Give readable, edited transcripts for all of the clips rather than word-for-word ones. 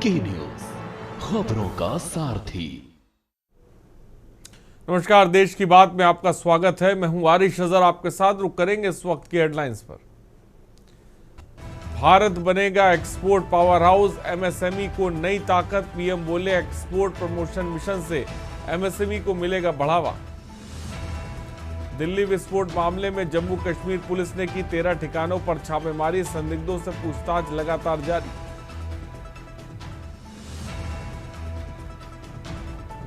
की न्यूज, खबरों का सारथी। नमस्कार, देश की बात में आपका स्वागत है। मैं हूं आरिश अजहर, आपके साथ रुक करेंगे इस वक्त की हेडलाइंस पर। भारत बनेगा एक्सपोर्ट पावर हाउस, एमएसएमई को नई ताकत, पीएम बोले एक्सपोर्ट प्रमोशन मिशन से एमएसएमई को मिलेगा बढ़ावा। दिल्ली विस्फोट मामले में जम्मू कश्मीर पुलिस ने की 13 ठिकानों पर छापेमारी, संदिग्धों से पूछताछ लगातार जारी।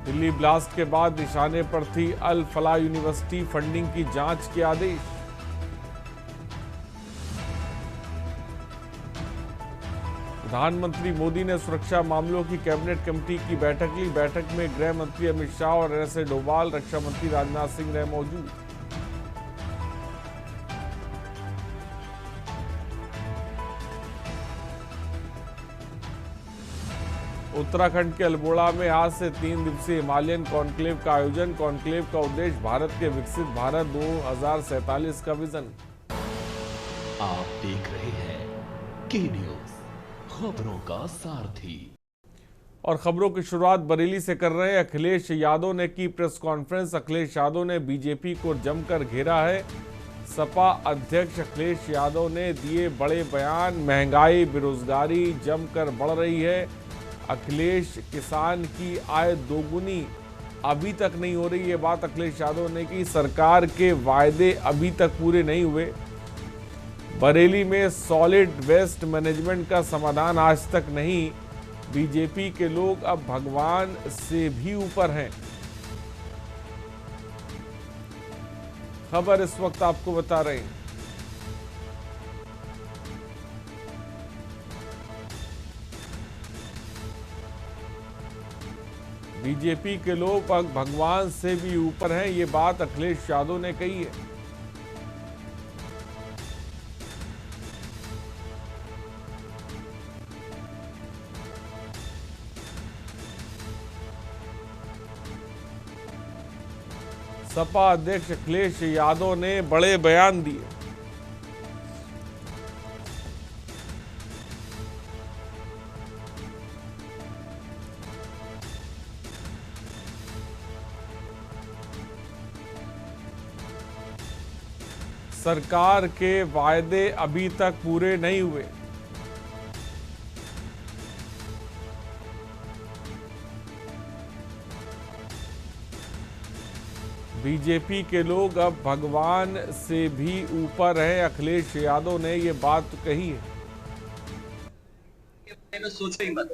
दिल्ली ब्लास्ट के बाद निशाने पर थी अल फलाह यूनिवर्सिटी, फंडिंग की जांच के आदेश। प्रधानमंत्री मोदी ने सुरक्षा मामलों की कैबिनेट कमेटी की बैठक ली। बैठक में गृह मंत्री अमित शाह और एनएसए डोभाल, रक्षा मंत्री राजनाथ सिंह रहे मौजूद। उत्तराखंड के अल्मोड़ा में आज से 3 दिवसीय हिमालयन कॉन्क्लेव का आयोजन। कॉन्क्लेव का उद्देश्य भारत के विकसित भारत 2047 का विजन। आप देख रहे हैं की न्यूज, खबरों का सारथी। और खबरों की शुरुआत बरेली से कर रहे हैं। अखिलेश यादव ने की प्रेस कॉन्फ्रेंस। अखिलेश यादव ने बीजेपी को जमकर घेरा है। सपा अध्यक्ष अखिलेश यादव ने दिए बड़े बयान। महंगाई, बेरोजगारी जमकर बढ़ रही है। अखिलेश किसान की आय दोगुनी अभी तक नहीं हो रही, ये बात अखिलेश यादव ने की। सरकार के वायदे अभी तक पूरे नहीं हुए। बरेली में सॉलिड वेस्ट मैनेजमेंट का समाधान आज तक नहीं। बीजेपी के लोग अब भगवान से भी ऊपर हैं। खबर इस वक्त आपको बता रहे हैं। बीजेपी के लोग अब भगवान से भी ऊपर हैं, ये बात अखिलेश यादव ने कही है। सपा अध्यक्ष अखिलेश यादव ने बड़े बयान दिए। सरकार के वायदे अभी तक पूरे नहीं हुए। बीजेपी के लोग अब भगवान से भी ऊपर हैं, अखिलेश यादव ने ये बात कही है। सोचो ही मत,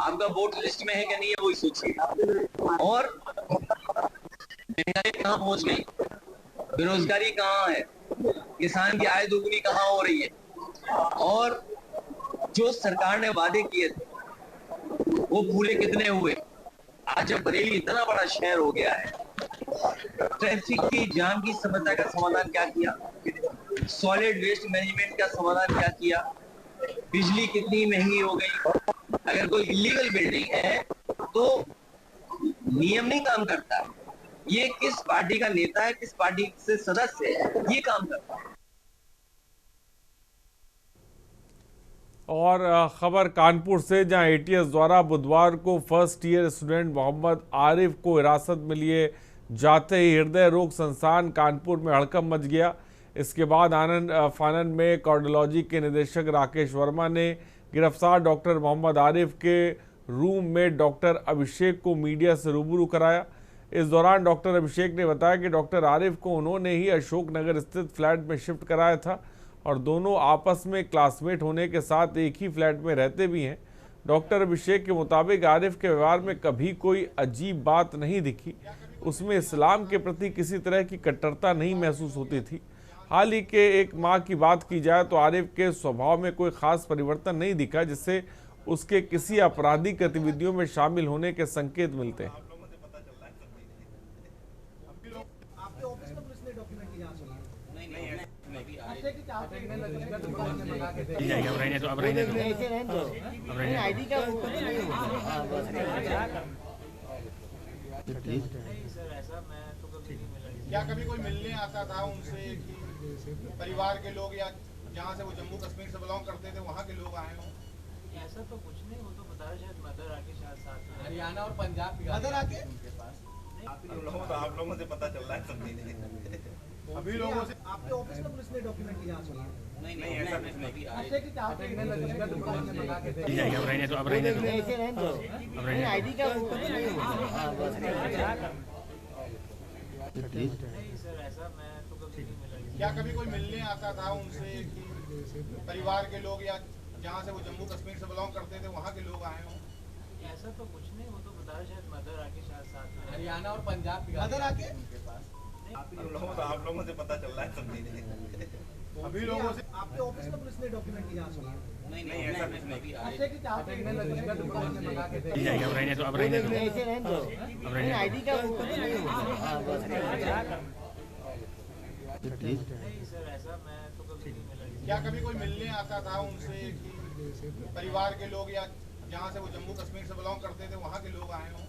आपका वोट लिस्ट में है कि नहीं है वही सोचिए। और महंगाई कहाँ पहुंच गई, बेरोजगारी कहाँ है, किसान की आय दोगुनी कहाँ हो रही है, और जो सरकार ने वादे किए थे वो पूरे कितने हुए। आज जब बरेली इतना बड़ा शहर हो गया है, ट्रैफिक की जाम की समस्या का समाधान क्या किया, सॉलिड वेस्ट मैनेजमेंट का समाधान क्या किया, बिजली कितनी महंगी हो गई। अगर कोई इलीगल बिल्डिंग है तो नियम नहीं काम करता। ये किस पार्टी का नेता है, किस पार्टी से सदस्य है, ये काम करता है। और खबर कानपुर से, जहां एटीएस द्वारा बुधवार को first year student Mohammad Arif को हिरासत में लिए जाते ही हृदय रोग संस्थान कानपुर में हड़कंप मच गया। इसके बाद आनंद फानन में कार्डियोलॉजी के निदेशक राकेश वर्मा ने गिरफ्तार डॉक्टर मोहम्मद आरिफ के रूम में डॉक्टर अभिषेक को मीडिया से रूबरू कराया। इस दौरान डॉक्टर अभिषेक ने बताया कि डॉक्टर आरिफ को उन्होंने ही अशोकनगर स्थित फ्लैट में शिफ्ट कराया था और दोनों आपस में क्लासमेट होने के साथ एक ही फ्लैट में रहते भी हैं। डॉक्टर अभिषेक के मुताबिक आरिफ के व्यवहार में कभी कोई अजीब बात नहीं दिखी। उसमें इस्लाम के प्रति किसी तरह की कट्टरता नहीं महसूस होती थी। हाल ही के एक माह की बात की जाए तो आरिफ के स्वभाव में कोई खास परिवर्तन नहीं दिखा, जिससे उसके किसी आपराधिक गतिविधियों में शामिल होने के संकेत मिलते हैं। क्या कभी कोई मिलने आता था उनसे कि परिवार के लोग या जहाँ से वो जम्मू कश्मीर से बिलोंग करते थे वहाँ के लोग आए हों? ऐसा तो कुछ नहीं, वो तो बता रहे शायद मदर आके शायद साथ में हरियाणा और पंजाब की मदर आके उनके पास आप लोगों से पता चल रहा है सब चीजें। अभी लोगों से आपके ऑफिस में पुलिस ने डॉक्यूमेंट की जांच की है। नहीं ऐसा कुछ नहीं। आपसे कि क्या देखने लगेगा तो पुलिस ने मंगा के दे अब आईडी का नहीं सर, ऐसा मैं तो कभी नहीं मिला। क्या कभी कोई मिलने आता था उनसे कि परिवार के लोग या जहाँ से वो जम्मू कश्मीर से बिलोंग करते थे वहाँ के लोग आए हों? ऐसा तो कुछ नहीं, वो तो बता रहे शायद मदर आके शायद साथ में हरियाणा और पंजाब की मदर आके उनके पास आप लोगों से पता चल रहा है सब चीजें। अभी लोगों से आपके ऑफिस में पुलिस ने डॉक्यूमेंट की जांच की है। नहीं ऐसा कुछ नहीं। आपसे कि क्या देखने लगेगा तो पुलिस ने मंगा के दे आईडी का नहीं सर, ऐसा मैं तो कभी नहीं मिला। क्या कभी कोई मिलने आता था उनसे कि परिवार के लोग या जहाँ से वो जम्मू कश्मीर से बिलोंग करते थे वहाँ के लोग आए हों?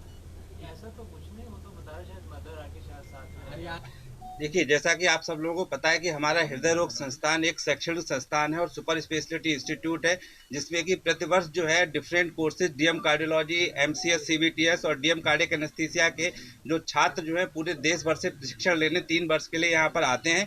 ऐसा तो कुछ नहीं, वो तो बता रहे शायद मदर आके शायद साथ में हरियाणा देखिए, जैसा कि आप सब लोगों को पता है कि हमारा हृदय रोग संस्थान एक शैक्षणिक संस्थान है और सुपर स्पेशलिटी इंस्टीट्यूट है, जिसमें कि प्रतिवर्ष जो है different courses DM cardiology, MCS, CBTS और डीएम कार्डियक एनेस्थीसिया के जो छात्र जो है पूरे देश भर से प्रशिक्षण लेने 3 वर्ष के लिए यहाँ पर आते हैं।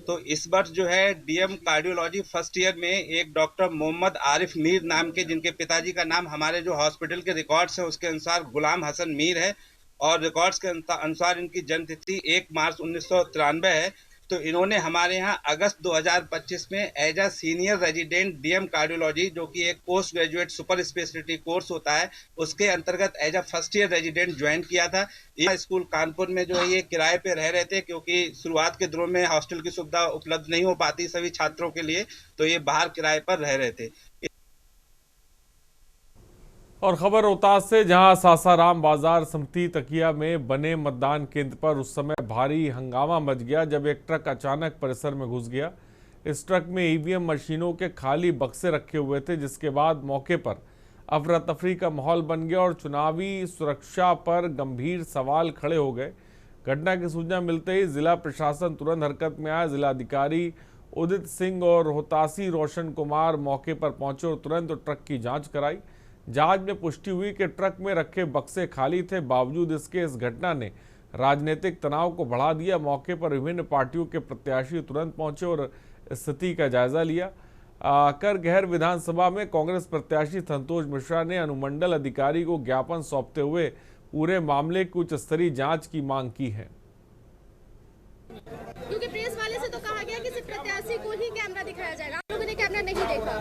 तो इस वर्ष जो है डीएम कार्डियोलॉजी फर्स्ट ईयर में एक डॉक्टर मोहम्मद आरिफ मीर नाम के, जिनके पिताजी का नाम हमारे जो हॉस्पिटल के रिकॉर्ड्स है उसके अनुसार गुलाम हसन मीर है और रिकॉर्ड्स के अनुसार इनकी जन्म तिथि 1 मार्च 1993 है। तो इन्होंने हमारे यहाँ अगस्त 2025 में as a senior resident DM cardiology, जो कि एक post graduate super speciality course होता है, उसके अंतर्गत as a first year resident join किया था। यह स्कूल कानपुर में जो है ये किराए पे रह रहे थे, क्योंकि शुरुआत के दिनों में हॉस्टल की सुविधा उपलब्ध नहीं हो पाती सभी छात्रों के लिए, तो ये बाहर किराए पर रह रहे थे। और खबर रोहतास से, जहां सासाराम बाजार समिति तकिया में बने मतदान केंद्र पर उस समय भारी हंगामा मच गया जब एक ट्रक अचानक परिसर में घुस गया। इस ट्रक में ईवीएम मशीनों के खाली बक्से रखे हुए थे, जिसके बाद मौके पर अफरा तफरी का माहौल बन गया और चुनावी सुरक्षा पर गंभीर सवाल खड़े हो गए। घटना की सूचना मिलते ही जिला प्रशासन तुरंत हरकत में आया। जिलाधिकारी उदित सिंह और रोहतासी रोशन कुमार मौके पर पहुंचे और तुरंत ट्रक की जाँच कराई। जांच में पुष्टि हुई कि ट्रक में रखे बक्से खाली थे। बावजूद इसके इस घटना ने राजनीतिक तनाव को बढ़ा दिया। मौके पर विभिन्न पार्टियों के प्रत्याशी तुरंत पहुंचे और स्थिति का जायजा लिया। करगहर विधानसभा में कांग्रेस प्रत्याशी संतोष मिश्रा ने अनुमंडल अधिकारी को ज्ञापन सौंपते हुए पूरे मामले की उच्च स्तरीय जांच की मांग की है। क्योंकि प्रेस वाले से तो कहा गया कि सिर्फ प्रत्याशी को ही कैमरा दिखाया जाएगा, आप लोगों ने कैमरा नहीं देखा।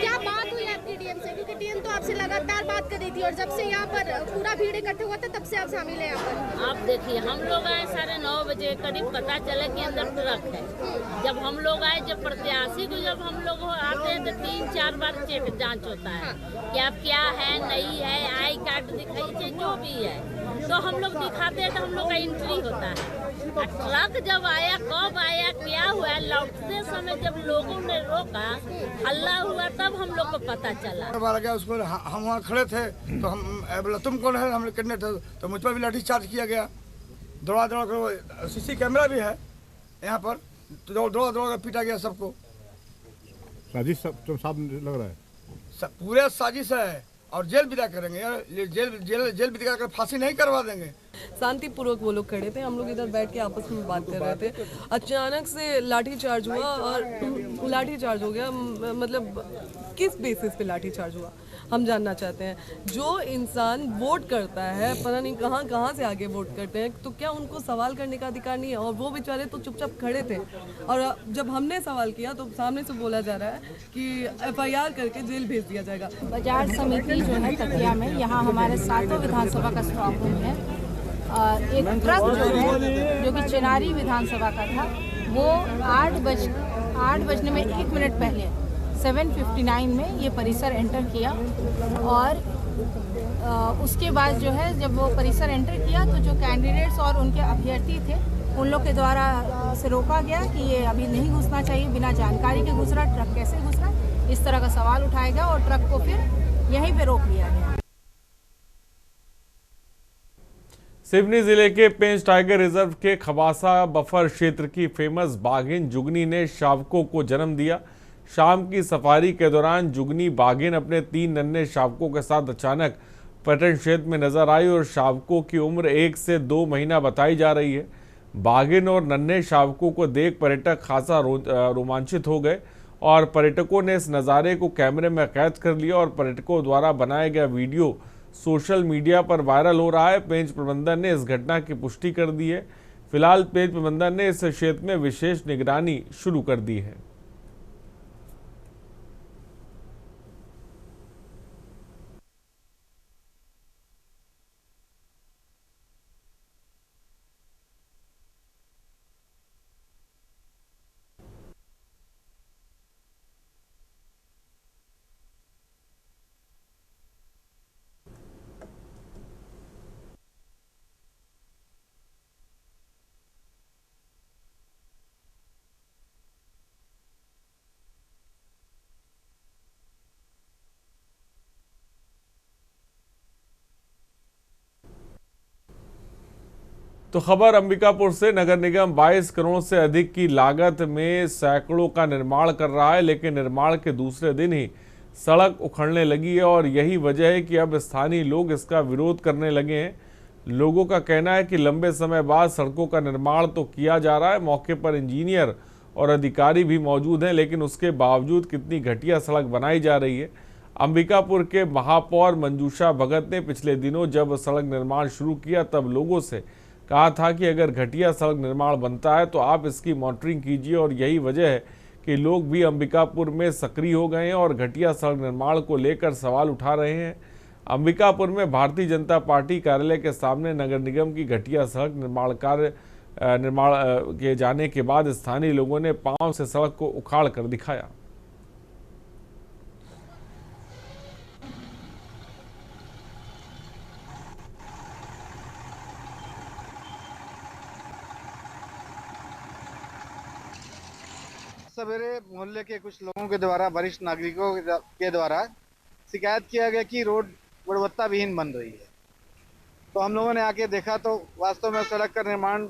क्या बात हुई आपकी डीएम से? क्योंकि डीएम तो आपसे लगातार बात कर रही थी और जब से यहाँ पर पूरा भीड़ इकट्ठे हुआ था तब से आप शामिल हैं यहाँ पर। आप देखिए, हम लोग आए 9:30 बजे करीब, पता चला कि अंदर ट्रक है। जब हम लोग आए, जब प्रत्याशी को जब हम लोग आते हैं तो 3-4 बार चेक जाँच होता है कि आप क्या है, नहीं है, आई कार्ड दिखाइए, जो भी है तो हम लोग दिखाते हैं, तो हम लोग का एंट्री होता है। ट्रक जब आया, कब आया, क्या हुआ, लौटते समय जब लोगों ने रोका, हल्ला हुआ, तब हम लोग को पता चला। बार गया उसको, हम वहाँ खड़े थे तो हम बोला तुम कौन है, हम कितने थे, तो मुझ पर भी लाठी चार्ज किया गया। दौड़ा दौड़ा कर, सीसी कैमरा भी है यहाँ पर, तो दौड़ा दौड़ा कर पीटा गया सबको। साजिश तो साफ लग रहा है, पूरे साजिश है और जेल विदा करेंगे यार, जेल विदा कर फांसी नहीं करवा देंगे। शांतिपूर्वक वो लोग खड़े थे, हम लोग इधर बैठ के आपस में बात कर रहे थे। अचानक से लाठी चार्ज हुआ और लाठी चार्ज हो गया। मतलब किस बेसिस पे लाठी चार्ज हुआ हम जानना चाहते हैं। जो इंसान वोट करता है, पता नहीं कहाँ से आगे वोट करते हैं, तो क्या उनको सवाल करने का अधिकार नहीं है? और वो बेचारे तो चुपचाप खड़े थे और जब हमने सवाल किया तो सामने से बोला जा रहा है कि FIR करके जेल भेज दिया जाएगा। बाजार समिति जो है तकिया में, यहाँ हमारे 7 विधानसभा का स्ट्रॉन्ग रूम है। एक ट्रक जो है, जो कि चिनारी विधानसभा का था, वो 8 बजने में 1 मिनट पहले 7:59 में ये परिसर एंटर किया और उसके बाद जो है जब वो परिसर एंटर किया तो जो कैंडिडेट्स और उनके अभ्यर्थी थे उन लोग के द्वारा से रोका गया कि ये अभी नहीं घुसना चाहिए, बिना जानकारी के घुस रहा, ट्रक कैसे घुस रहा, इस तरह का सवाल उठाया गया और ट्रक को फिर यहीं पे रोक लिया गया। सिवनी जिले के पेंच टाइगर रिजर्व के खबासा बफर क्षेत्र की फेमस बाघिन जुगनी ने शावकों को जन्म दिया। शाम की सफारी के दौरान जुगनी बाघिन अपने 3 नन्हे शावकों के साथ अचानक पर्यटन क्षेत्र में नजर आई और शावकों की उम्र 1 से 2 महीना बताई जा रही है। बाघिन और नन्हे शावकों को देख पर्यटक खासा रोमांचित हो गए और पर्यटकों ने इस नज़ारे को कैमरे में कैद कर लिया और पर्यटकों द्वारा बनाया गया वीडियो सोशल मीडिया पर वायरल हो रहा है। पेंच प्रबंधन ने इस घटना की पुष्टि कर दी है। फिलहाल पेंच प्रबंधन ने इस क्षेत्र में विशेष निगरानी शुरू कर दी है। तो खबर अंबिकापुर से। नगर निगम 22 करोड़ से अधिक की लागत में सैकड़ों का निर्माण कर रहा है, लेकिन निर्माण के दूसरे दिन ही सड़क उखड़ने लगी है और यही वजह है कि अब स्थानीय लोग इसका विरोध करने लगे हैं। लोगों का कहना है कि लंबे समय बाद सड़कों का निर्माण तो किया जा रहा है, मौके पर इंजीनियर और अधिकारी भी मौजूद हैं, लेकिन उसके बावजूद कितनी घटिया सड़क बनाई जा रही है। अंबिकापुर के महापौर मंजूषा भगत ने पिछले दिनों जब सड़क निर्माण शुरू किया तब लोगों से कहा था कि अगर घटिया सड़क निर्माण बनता है तो आप इसकी मॉनिटरिंग कीजिए, और यही वजह है कि लोग भी अंबिकापुर में सक्रिय हो गए हैं और घटिया सड़क निर्माण को लेकर सवाल उठा रहे हैं। अंबिकापुर में भारतीय जनता पार्टी कार्यालय के सामने नगर निगम की घटिया सड़क निर्माण किए जाने के बाद स्थानीय लोगों ने पांव से सड़क को उखाड़ कर दिखाया। सवेरे मोहल्ले के कुछ लोगों के द्वारा, वरिष्ठ नागरिकों के द्वारा शिकायत किया गया कि रोड गुणवत्ता विहीन बन रही है। तो हम लोगों ने आके देखा तो वास्तव में सड़क का निर्माण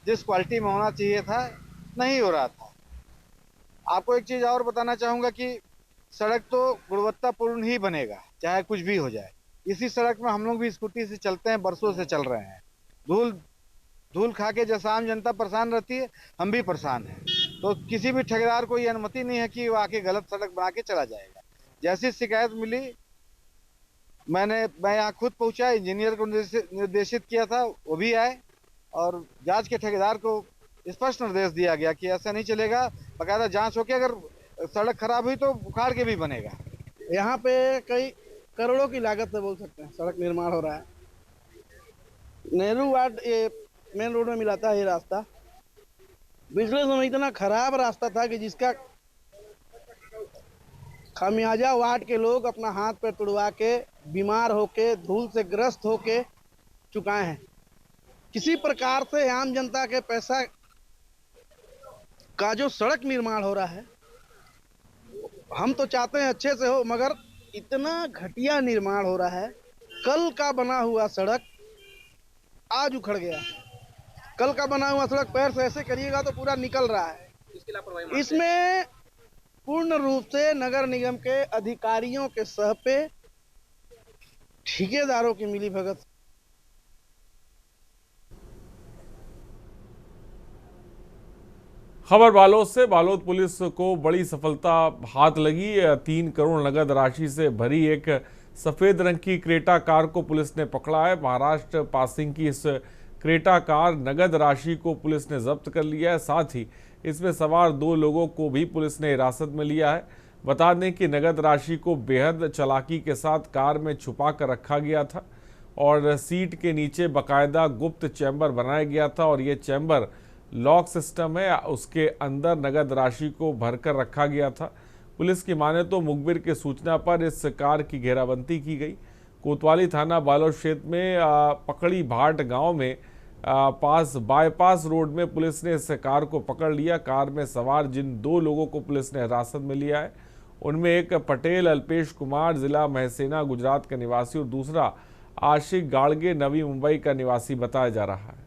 जिस क्वालिटी में होना चाहिए था नहीं हो रहा था। आपको एक चीज़ और बताना चाहूँगा कि सड़क तो गुणवत्तापूर्ण ही बनेगा, चाहे कुछ भी हो जाए। इसी सड़क में हम लोग भी स्कूटी से चलते हैं, बरसों से चल रहे हैं। धूल खा के जैसा आम जनता परेशान रहती है, हम भी परेशान हैं। तो किसी भी ठेकेदार को ये अनुमति नहीं है कि वो आके गलत सड़क बना के चला जाएगा। जैसी शिकायत मिली मैं यहाँ खुद पहुँचा, इंजीनियर को निर्देशित किया था, वो भी आए और जांच के ठेकेदार को स्पष्ट निर्देश दिया गया कि ऐसा नहीं चलेगा, बाकायदा जांच होकर अगर सड़क खराब हुई तो उखाड़ के भी बनेगा। यहाँ पे कई करोड़ों की लागत से बोल सकते हैं सड़क निर्माण हो रहा है। नेहरू वार्ड ये मेन रोड में मिलाता है ये रास्ता। पिछले समय इतना खराब रास्ता था कि जिसका खामियाजा वार्ड के लोग अपना हाथ पैर तुड़वा के, बीमार होके, धूल से ग्रस्त होके चुकाए हैं। किसी प्रकार से आम जनता के पैसा का जो सड़क निर्माण हो रहा है, हम तो चाहते हैं अच्छे से हो, मगर इतना घटिया निर्माण हो रहा है। कल का बना हुआ सड़क आज उखड़ गया। कल का बना हुआ सड़क पैर से ऐसे करिएगा तो पूरा निकल रहा है। इसमें पूर्ण रूप से नगर निगम के अधिकारियों के सह पे ठेकेदारों की मिलीभगत। खबर बालोद से। बालोद पुलिस को बड़ी सफलता हाथ लगी। 3 करोड़ नगद राशि से भरी एक सफेद रंग की क्रेटा कार को पुलिस ने पकड़ा है। महाराष्ट्र पासिंग की इस क्रेटा कार नगद राशि को पुलिस ने जब्त कर लिया है। साथ ही इसमें सवार 2 लोगों को भी पुलिस ने हिरासत में लिया है। बता दें कि नगद राशि को बेहद चालाकी के साथ कार में छुपा कर रखा गया था और सीट के नीचे बाकायदा गुप्त चैम्बर बनाया गया था और ये चैम्बर लॉक सिस्टम है, उसके अंदर नगद राशि को भरकर रखा गया था। पुलिस की माने तो मुखबिर की सूचना पर इस कार की घेराबंदी की गई। कोतवाली थाना बालोद क्षेत्र में पकड़ी भाट गांव में पास बाईपास रोड में पुलिस ने इस कार को पकड़ लिया। कार में सवार जिन 2 लोगों को पुलिस ने हिरासत में लिया है, उनमें एक पटेल अल्पेश कुमार जिला महसेना गुजरात का निवासी और दूसरा आशिक गाड़गे नवी मुंबई का निवासी बताया जा रहा है।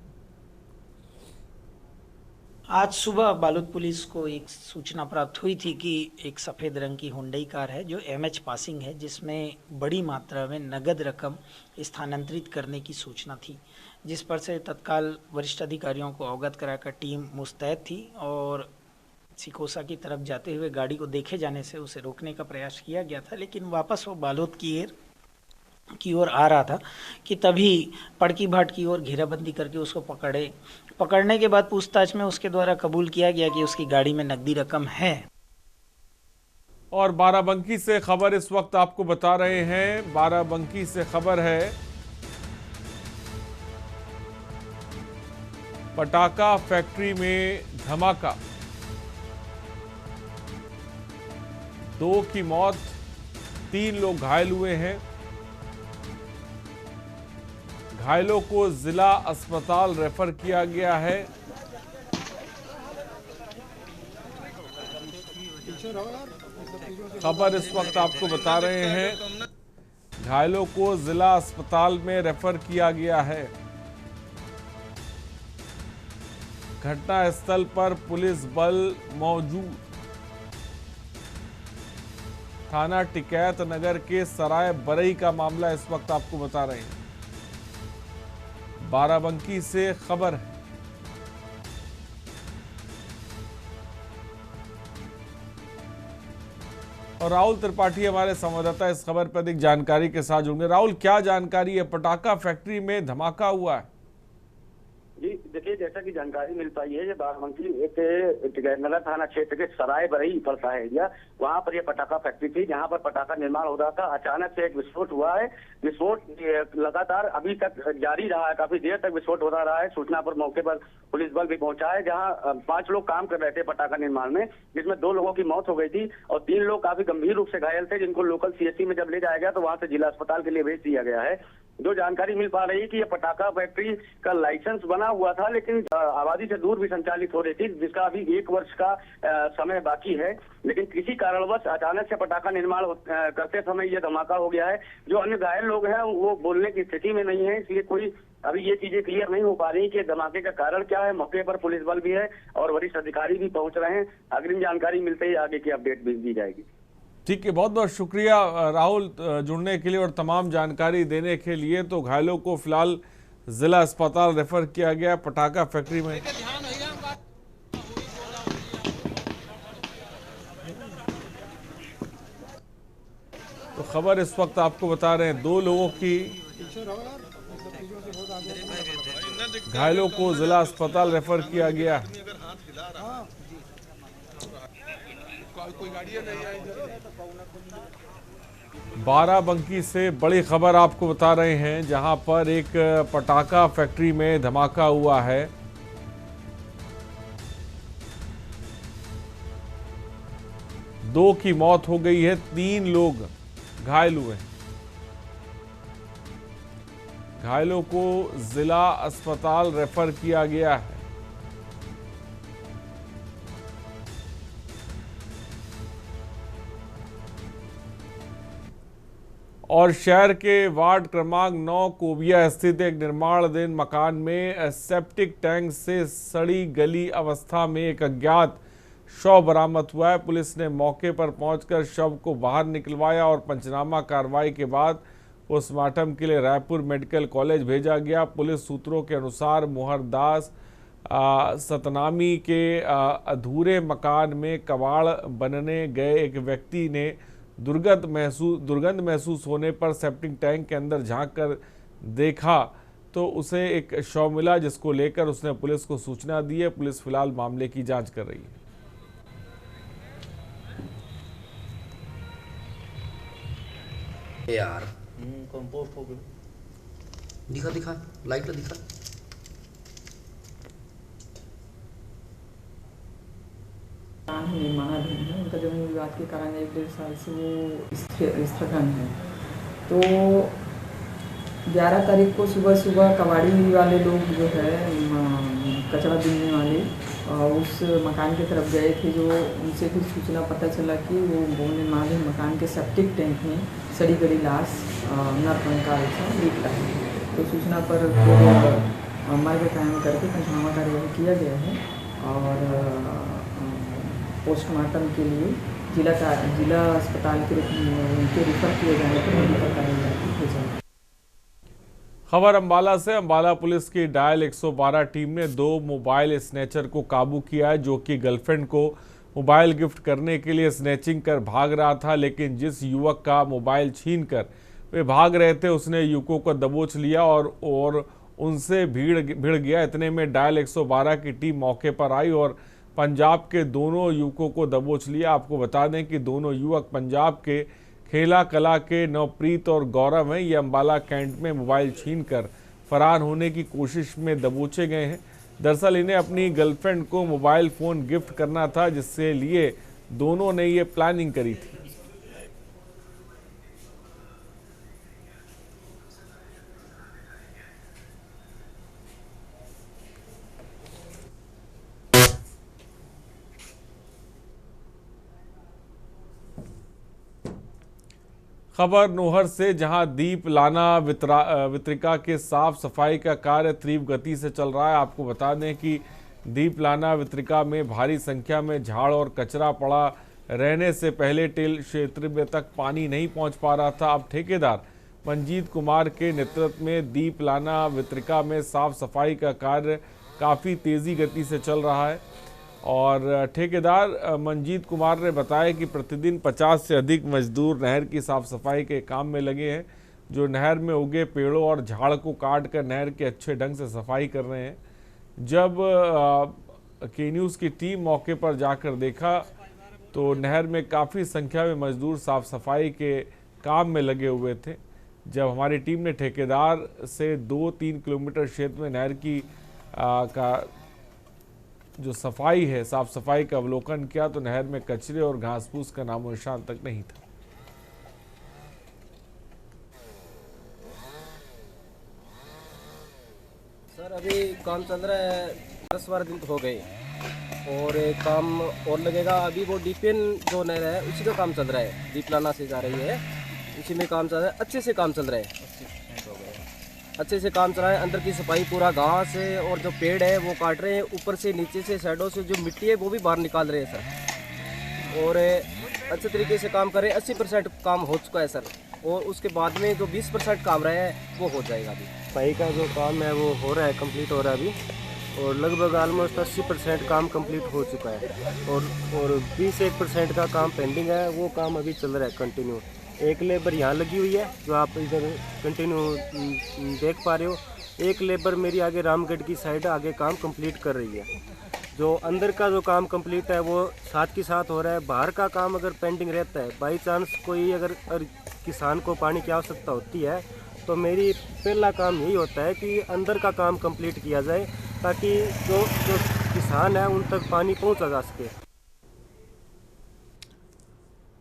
आज सुबह बालोद पुलिस को एक सूचना प्राप्त हुई थी कि एक सफ़ेद रंग की हुंडई कार है जो MH पासिंग है, जिसमें बड़ी मात्रा में नगद रकम स्थानांतरित करने की सूचना थी, जिस पर से तत्काल वरिष्ठ अधिकारियों को अवगत कराकर टीम मुस्तैद थी और सिकोसा की तरफ जाते हुए गाड़ी को देखे जाने से उसे रोकने का प्रयास किया गया था, लेकिन वापस वो बालोद की ओर आ रहा था कि तभी पड़की भाट की ओर घेराबंदी करके उसको पकड़ने के बाद पूछताछ में उसके द्वारा कबूल किया गया कि उसकी गाड़ी में नकदी रकम है। और बाराबंकी से खबर इस वक्त आपको बता रहे हैं। बाराबंकी से खबर है, पटाखा फैक्ट्री में धमाका, 2 की मौत, 3 लोग घायल हुए हैं। घायलों को जिला अस्पताल रेफर किया गया है। खबर इस वक्त आपको बता रहे हैं, घायलों को जिला अस्पताल में रेफर किया गया है। घटना स्थल पर पुलिस बल मौजूद। थाना टिकैत नगर के सराय बरई का मामला इस वक्त आपको बता रहे हैं। बाराबंकी से खबर है। और राहुल त्रिपाठी हमारे संवाददाता इस खबर पर अधिक जानकारी के साथ जुड़ेंगे। राहुल, क्या जानकारी है? पटाखा फैक्ट्री में धमाका हुआ है। जी देखिए, जैसा कि जानकारी मिल पाई है, ये बाराबंकी एक नगर थाना क्षेत्र के सराय बरई पड़ता है एरिया, वहाँ पर ये पटाखा फैक्ट्री थी जहाँ पर पटाखा निर्माण हो रहा था। अचानक से एक विस्फोट हुआ है। विस्फोट लगातार अभी तक जारी रहा है, काफी देर तक विस्फोट होता रहा है। सूचना पर मौके पर पुलिस बल भी पहुंचा है, जहाँ 5 लोग काम कर रहे थे पटाखा निर्माण में, जिसमें 2 लोगों की मौत हो गई थी और 3 लोग काफी गंभीर रूप से घायल थे, जिनको लोकल CHC में जब ले जाया गया तो वहां से जिला अस्पताल के लिए भेज दिया गया है। जो जानकारी मिल पा रही है कि ये पटाखा फैक्ट्री का लाइसेंस बना हुआ था, लेकिन आबादी से दूर भी संचालित हो रही थी, जिसका अभी 1 वर्ष का समय बाकी है। लेकिन किसी कारणवश अचानक से पटाखा निर्माण करते समय ये धमाका हो गया है। जो अन्य घायल लोग हैं वो बोलने की स्थिति में नहीं है, इसलिए कोई अभी ये चीजें क्लियर नहीं हो पा रही कि धमाके का कारण क्या है। मौके पर पुलिस बल भी है और वरिष्ठ अधिकारी भी पहुंच रहे हैं। अग्रिम जानकारी मिलते ही आगे की अपडेट भी दी जाएगी। ठीक है, बहुत बहुत शुक्रिया राहुल जुड़ने के लिए और तमाम जानकारी देने के लिए। तो घायलों को फिलहाल जिला अस्पताल रेफर किया गया पटाखा फैक्ट्री में। तो खबर इस वक्त आपको बता रहे हैं, 2 लोगों की घायलों को जिला अस्पताल रेफर किया गया। बाराबंकी से बड़ी खबर आपको बता रहे हैं, जहां पर एक पटाखा फैक्ट्री में धमाका हुआ है। दो की मौत हो गई है, 3 लोग घायल हुए। घायलों को जिला अस्पताल रेफर किया गया है। और शहर के वार्ड क्रमांक 9 कोबिया स्थित एक निर्माणाधीन मकान में सेप्टिक टैंक से सड़ी गली अवस्था में एक अज्ञात शव बरामद हुआ है। पुलिस ने मौके पर पहुंचकर शव को बाहर निकलवाया और पंचनामा कार्रवाई के बाद पोस्टमार्टम के लिए रायपुर मेडिकल कॉलेज भेजा गया। पुलिस सूत्रों के अनुसार मोहरदास सतनामी के अधूरे मकान में कबाड़ बनने गए एक व्यक्ति ने दुर्गंध महसूस होने पर सेप्टिक टैंक के अंदर झांककर देखा तो उसे एक शव मिला, जिसको लेकर उसने पुलिस को सूचना दी है। पुलिस फिलहाल मामले की जांच कर रही है। यार कंपोस्ट हो गया। दिखा लाइट दिखा। निर्माणाधीन है, उनका जमीन विवाद के कारण 1-1.5 साल से वो स्थगन है। तो 11 तारीख को सुबह कबाड़ी वाले लोग जो है कचरा बीनने वाले उस मकान की तरफ गए थे, जो उनसे भी सूचना पता चला कि वो निर्माणाधीन मकान के सेप्टिक टैंक में सड़ी गली लाश नरकंकाल सा लीक रहा है। तो सूचना पर मर्ग कायम करके पंचनामा कार्रवाई किया गया है और पोस्टमार्टम के लिए जिला अस्पताल के उनके रिफर किए जाने पर मेडिकल कॉलेज भेजा। खबर अंबाला से। अंबाला पुलिस की डायल 112 टीम ने 2 मोबाइल स्नैचर को काबू किया है, जो कि गर्लफ्रेंड को मोबाइल गिफ्ट करने के लिए स्नैचिंग कर भाग रहा था। लेकिन जिस युवक का मोबाइल छीनकर वे भाग रहे थे, उसने युवकों को दबोच लिया और उनसे भिड़ गया। इतने में डायल 112 की टीम मौके पर आई और पंजाब के दोनों युवकों को दबोच लिया। आपको बता दें कि दोनों युवक पंजाब के खेला कला के नवप्रीत और गौरव हैं। ये अंबाला कैंट में मोबाइल छीनकर फरार होने की कोशिश में दबोचे गए हैं। दरअसल इन्हें अपनी गर्लफ्रेंड को मोबाइल फ़ोन गिफ्ट करना था, जिससे लिए दोनों ने ये प्लानिंग करी थी। खबर नोहर से, जहां दीप लाना वितरिका के साफ सफाई का कार्य तीव्र गति से चल रहा है। आपको बता दें कि दीप लाना वितरिका में भारी संख्या में झाड़ और कचरा पड़ा रहने से पहले टेल क्षेत्र में तक पानी नहीं पहुंच पा रहा था। अब ठेकेदार मंजीत कुमार के नेतृत्व में दीप लाना वितरिका में साफ सफाई का कार्य काफ़ी तेज़ी गति से चल रहा है और ठेकेदार मंजीत कुमार ने बताया कि प्रतिदिन 50 से अधिक मजदूर नहर की साफ सफाई के काम में लगे हैं, जो नहर में उगे पेड़ों और झाड़ को काट कर नहर के अच्छे ढंग से सफाई कर रहे हैं। जब के न्यूज़ की टीम मौके पर जाकर देखा तो नहर में काफ़ी संख्या में मजदूर साफ सफाई के काम में लगे हुए थे। जब हमारी टीम ने ठेकेदार से 2-3 किलोमीटर क्षेत्र में नहर की का जो सफाई है, साफ सफाई का अवलोकन किया तो नहर में कचरे और घास फूस का नामो निशान तक नहीं था। सर अभी काम चल रहा है, 10-12 दिन हो गए और काम और लगेगा। अभी वो डीपीएन जो नहर है उसी का काम चल रहा है, दीप लाना से जा रही है, उसी में काम चल रहा है। अच्छे से काम चल रहा है, अच्छे से काम चल रहा है। अंदर की सफाई पूरा घास है और जो पेड़ है वो काट रहे हैं, ऊपर से नीचे से साइडों से जो मिट्टी है वो भी बाहर निकाल रहे हैं सर और अच्छे तरीके से काम कर रहे हैं। 80% काम हो चुका है सर और उसके बाद में जो 20% काम रहा है वो हो जाएगा। अभी सफाई का जो काम है वो हो रहा है, कंप्लीट हो रहा है अभी और लगभग ऑलमोस्ट 80% काम कंप्लीट हो चुका है और 20-1% का काम पेंडिंग है, वो काम अभी चल रहा है कंटिन्यू। एक लेबर यहाँ लगी हुई है जो आप इधर कंटिन्यू देख पा रहे हो। एक लेबर मेरी आगे रामगढ़ की साइड आगे काम कंप्लीट कर रही है। जो अंदर का जो काम कंप्लीट है वो साथ के साथ हो रहा है। बाहर का काम अगर पेंडिंग रहता है, बाई चांस कोई अगर किसान को पानी की आवश्यकता होती है तो मेरी पहला काम यही होता है कि अंदर का काम कंप्लीट किया जाए ताकि जो किसान है उन तक पानी पहुँचा जा सके।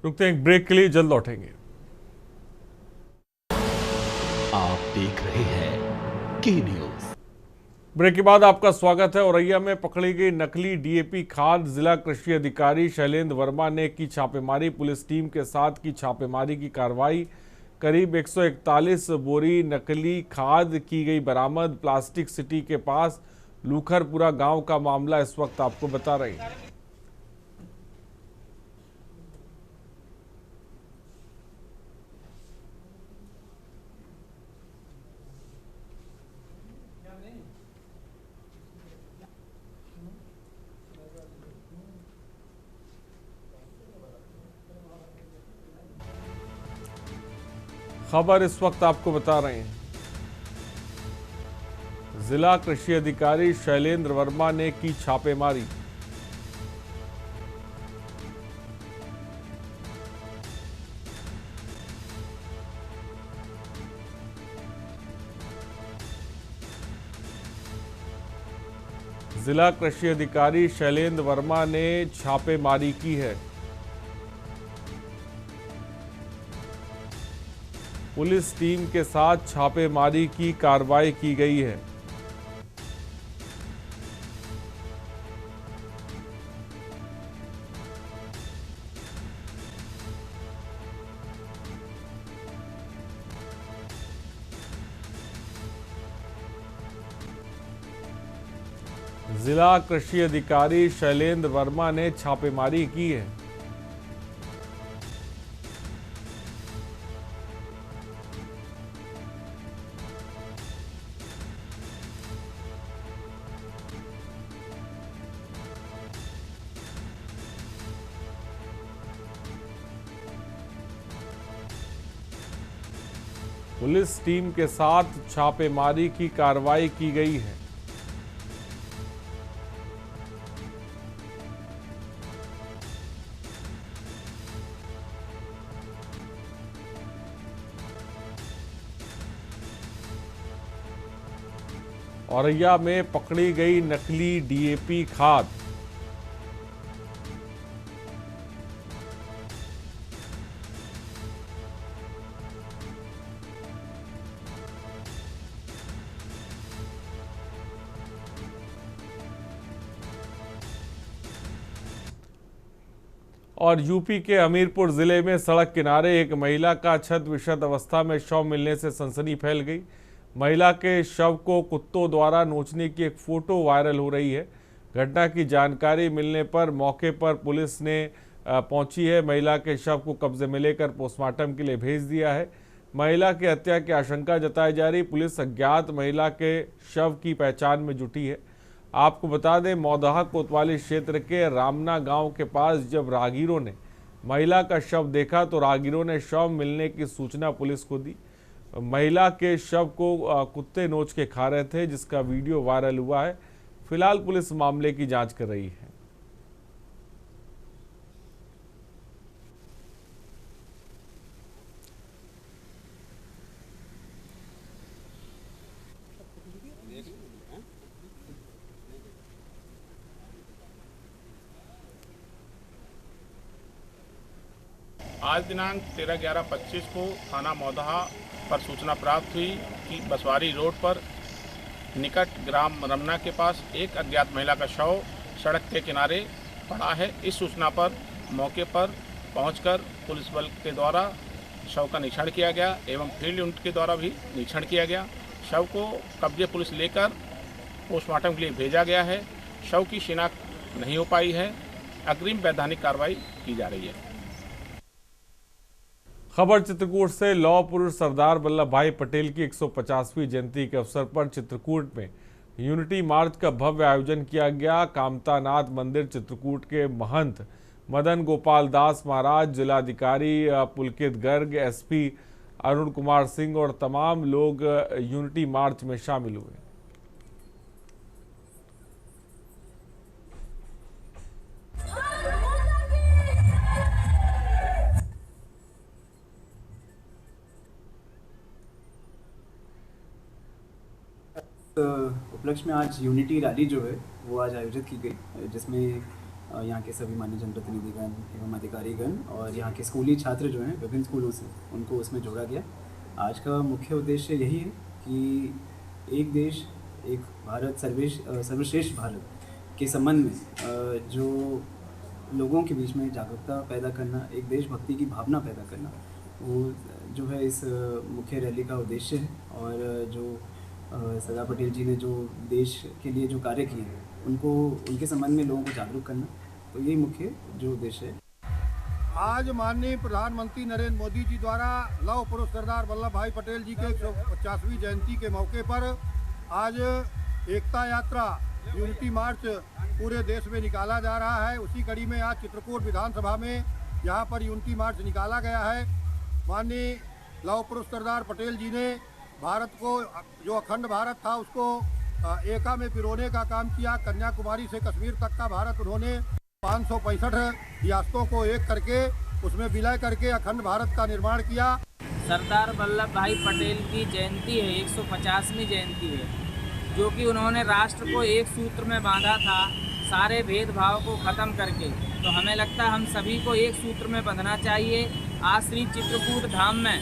रुकते हैं एक ब्रेक के लिए, जल्द लौटेंगे। आप देख रहे हैं के न्यूज़। ब्रेक के बाद आपका स्वागत है। औरैया में पकड़ी गई नकली डीएपी खाद जिला कृषि अधिकारी शैलेंद्र वर्मा ने की छापेमारी। पुलिस टीम के साथ की छापेमारी की कार्रवाई, करीब 141 बोरी नकली खाद की गई बरामद। प्लास्टिक सिटी के पास लूखरपुरा गांव का मामला इस वक्त आपको बता रही है। खबर इस वक्त आपको बता रहे हैं, जिला कृषि अधिकारी शैलेंद्र वर्मा ने की छापेमारी। जिला कृषि अधिकारी शैलेंद्र वर्मा ने छापेमारी की है। पुलिस टीम के साथ छापेमारी की कार्रवाई की गई है। जिला कृषि अधिकारी शैलेंद्र वर्मा ने छापेमारी की है। पुलिस टीम के साथ छापेमारी की कार्रवाई की गई है। औरैया में पकड़ी गई नकली डीएपी खाद। और यूपी के हमीरपुर जिले में सड़क किनारे एक महिला का छत विक्षत अवस्था में शव मिलने से सनसनी फैल गई। महिला के शव को कुत्तों द्वारा नोचने की एक फोटो वायरल हो रही है। घटना की जानकारी मिलने पर मौके पर पुलिस ने पहुंची है। महिला के शव को कब्जे में लेकर पोस्टमार्टम के लिए भेज दिया है। महिला की हत्या की आशंका जताई जा रही। पुलिस अज्ञात महिला के शव की पहचान में जुटी है। आपको बता दें, मौदहा कोतवाली क्षेत्र के रामना गांव के पास जब राहगीरों ने महिला का शव देखा तो राहगीरों ने शव मिलने की सूचना पुलिस को दी। महिला के शव को कुत्ते नोच के खा रहे थे, जिसका वीडियो वायरल हुआ है। फिलहाल पुलिस मामले की जांच कर रही है। आज दिनांक 13/11/25 को थाना मौदहा पर सूचना प्राप्त हुई कि बसवारी रोड पर निकट ग्राम रमना के पास एक अज्ञात महिला का शव सड़क के किनारे पड़ा है। इस सूचना पर मौके पर पहुंचकर पुलिस बल के द्वारा शव का निरीक्षण किया गया एवं फील्ड यूनिट के द्वारा भी निरीक्षण किया गया। शव को कब्जे पुलिस लेकर पोस्टमार्टम के लिए भेजा गया है। शव की शिनाख्त नहीं हो पाई है। अग्रिम वैधानिक कार्रवाई की जा रही है। खबर चित्रकूट से। लौह पुरुष सरदार वल्लभ भाई पटेल की 150वीं जयंती के अवसर पर चित्रकूट में यूनिटी मार्च का भव्य आयोजन किया गया। कामतानाथ मंदिर चित्रकूट के महंत मदन गोपाल दास महाराज, जिलाधिकारी पुलकित गर्ग, एसपी अरुण कुमार सिंह और तमाम लोग यूनिटी मार्च में शामिल हुए। उपलक्ष्य में आज यूनिटी रैली जो है वो आज आयोजित की गई, जिसमें यहाँ के सभी मान्य जनप्रतिनिधिगण एवं अधिकारीगण और यहाँ के स्कूली छात्र जो हैं विभिन्न स्कूलों से, उनको उसमें जोड़ा गया। आज का मुख्य उद्देश्य यही है कि एक देश एक भारत सर्वश्रेष्ठ भारत के संबंध में जो लोगों के बीच में जागरूकता पैदा करना, एक देशभक्ति की भावना पैदा करना, वो जो है इस मुख्य रैली का उद्देश्य है। और जो सरदार पटेल जी ने जो देश के लिए जो कार्य किए हैं, उनको उनके संबंध में लोगों को जागरूक करना, तो यही मुख्य जो उद्देश्य है। आज माननीय प्रधानमंत्री नरेंद्र मोदी जी द्वारा लौह पुरुष सरदार वल्लभ भाई पटेल जी के 150वीं जयंती के मौके पर आज एकता यात्रा यूनिटी मार्च पूरे देश में निकाला जा रहा है। उसी कड़ी में आज चित्रकूट विधानसभा में यहाँ पर यूनिटी मार्च निकाला गया है। माननीय लौह पुरुष सरदार पटेल जी ने भारत को, जो अखंड भारत था, उसको एका में पिरोने का काम किया। कन्याकुमारी से कश्मीर तक का भारत उन्होंने 565 रियासतों को एक करके उसमें विलय करके अखंड भारत का निर्माण किया। सरदार वल्लभ भाई पटेल की जयंती है, 150वीं जयंती है, जो कि उन्होंने राष्ट्र को एक सूत्र में बांधा था, सारे भेदभाव को ख़त्म करके। तो हमें लगता है हम सभी को एक सूत्र में बंधना चाहिए। आज श्री चित्रकूट धाम में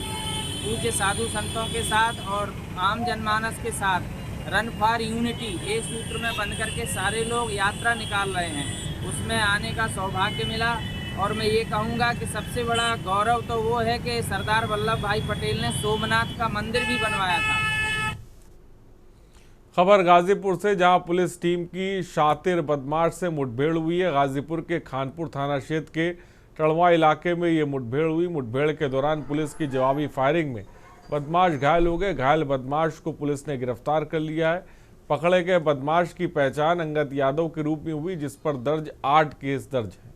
पूज्य साधु संतों के साथ और आम जनमानस के साथ रन फॉर यूनिटी एक सूत्र में बंध करके सारे लोग यात्रा निकाल रहे हैं। उसमें आने का सौभाग्य मिला और मैं ये कहूँगा कि सबसे बड़ा गौरव तो वो है कि सरदार वल्लभ भाई पटेल ने सोमनाथ का मंदिर भी बनवाया था। खबर गाजीपुर से, जहां पुलिस टीम की शातिर बदमाश से मुठभेड़ हुई है। गाजीपुर के खानपुर थाना क्षेत्र के टड़वा इलाके में ये मुठभेड़ हुई। मुठभेड़ के दौरान पुलिस की जवाबी फायरिंग में बदमाश घायल हो गए। घायल बदमाश को पुलिस ने गिरफ्तार कर लिया है। पकड़े गए बदमाश की पहचान अंगद यादव के रूप में हुई, जिस पर 8 केस दर्ज है।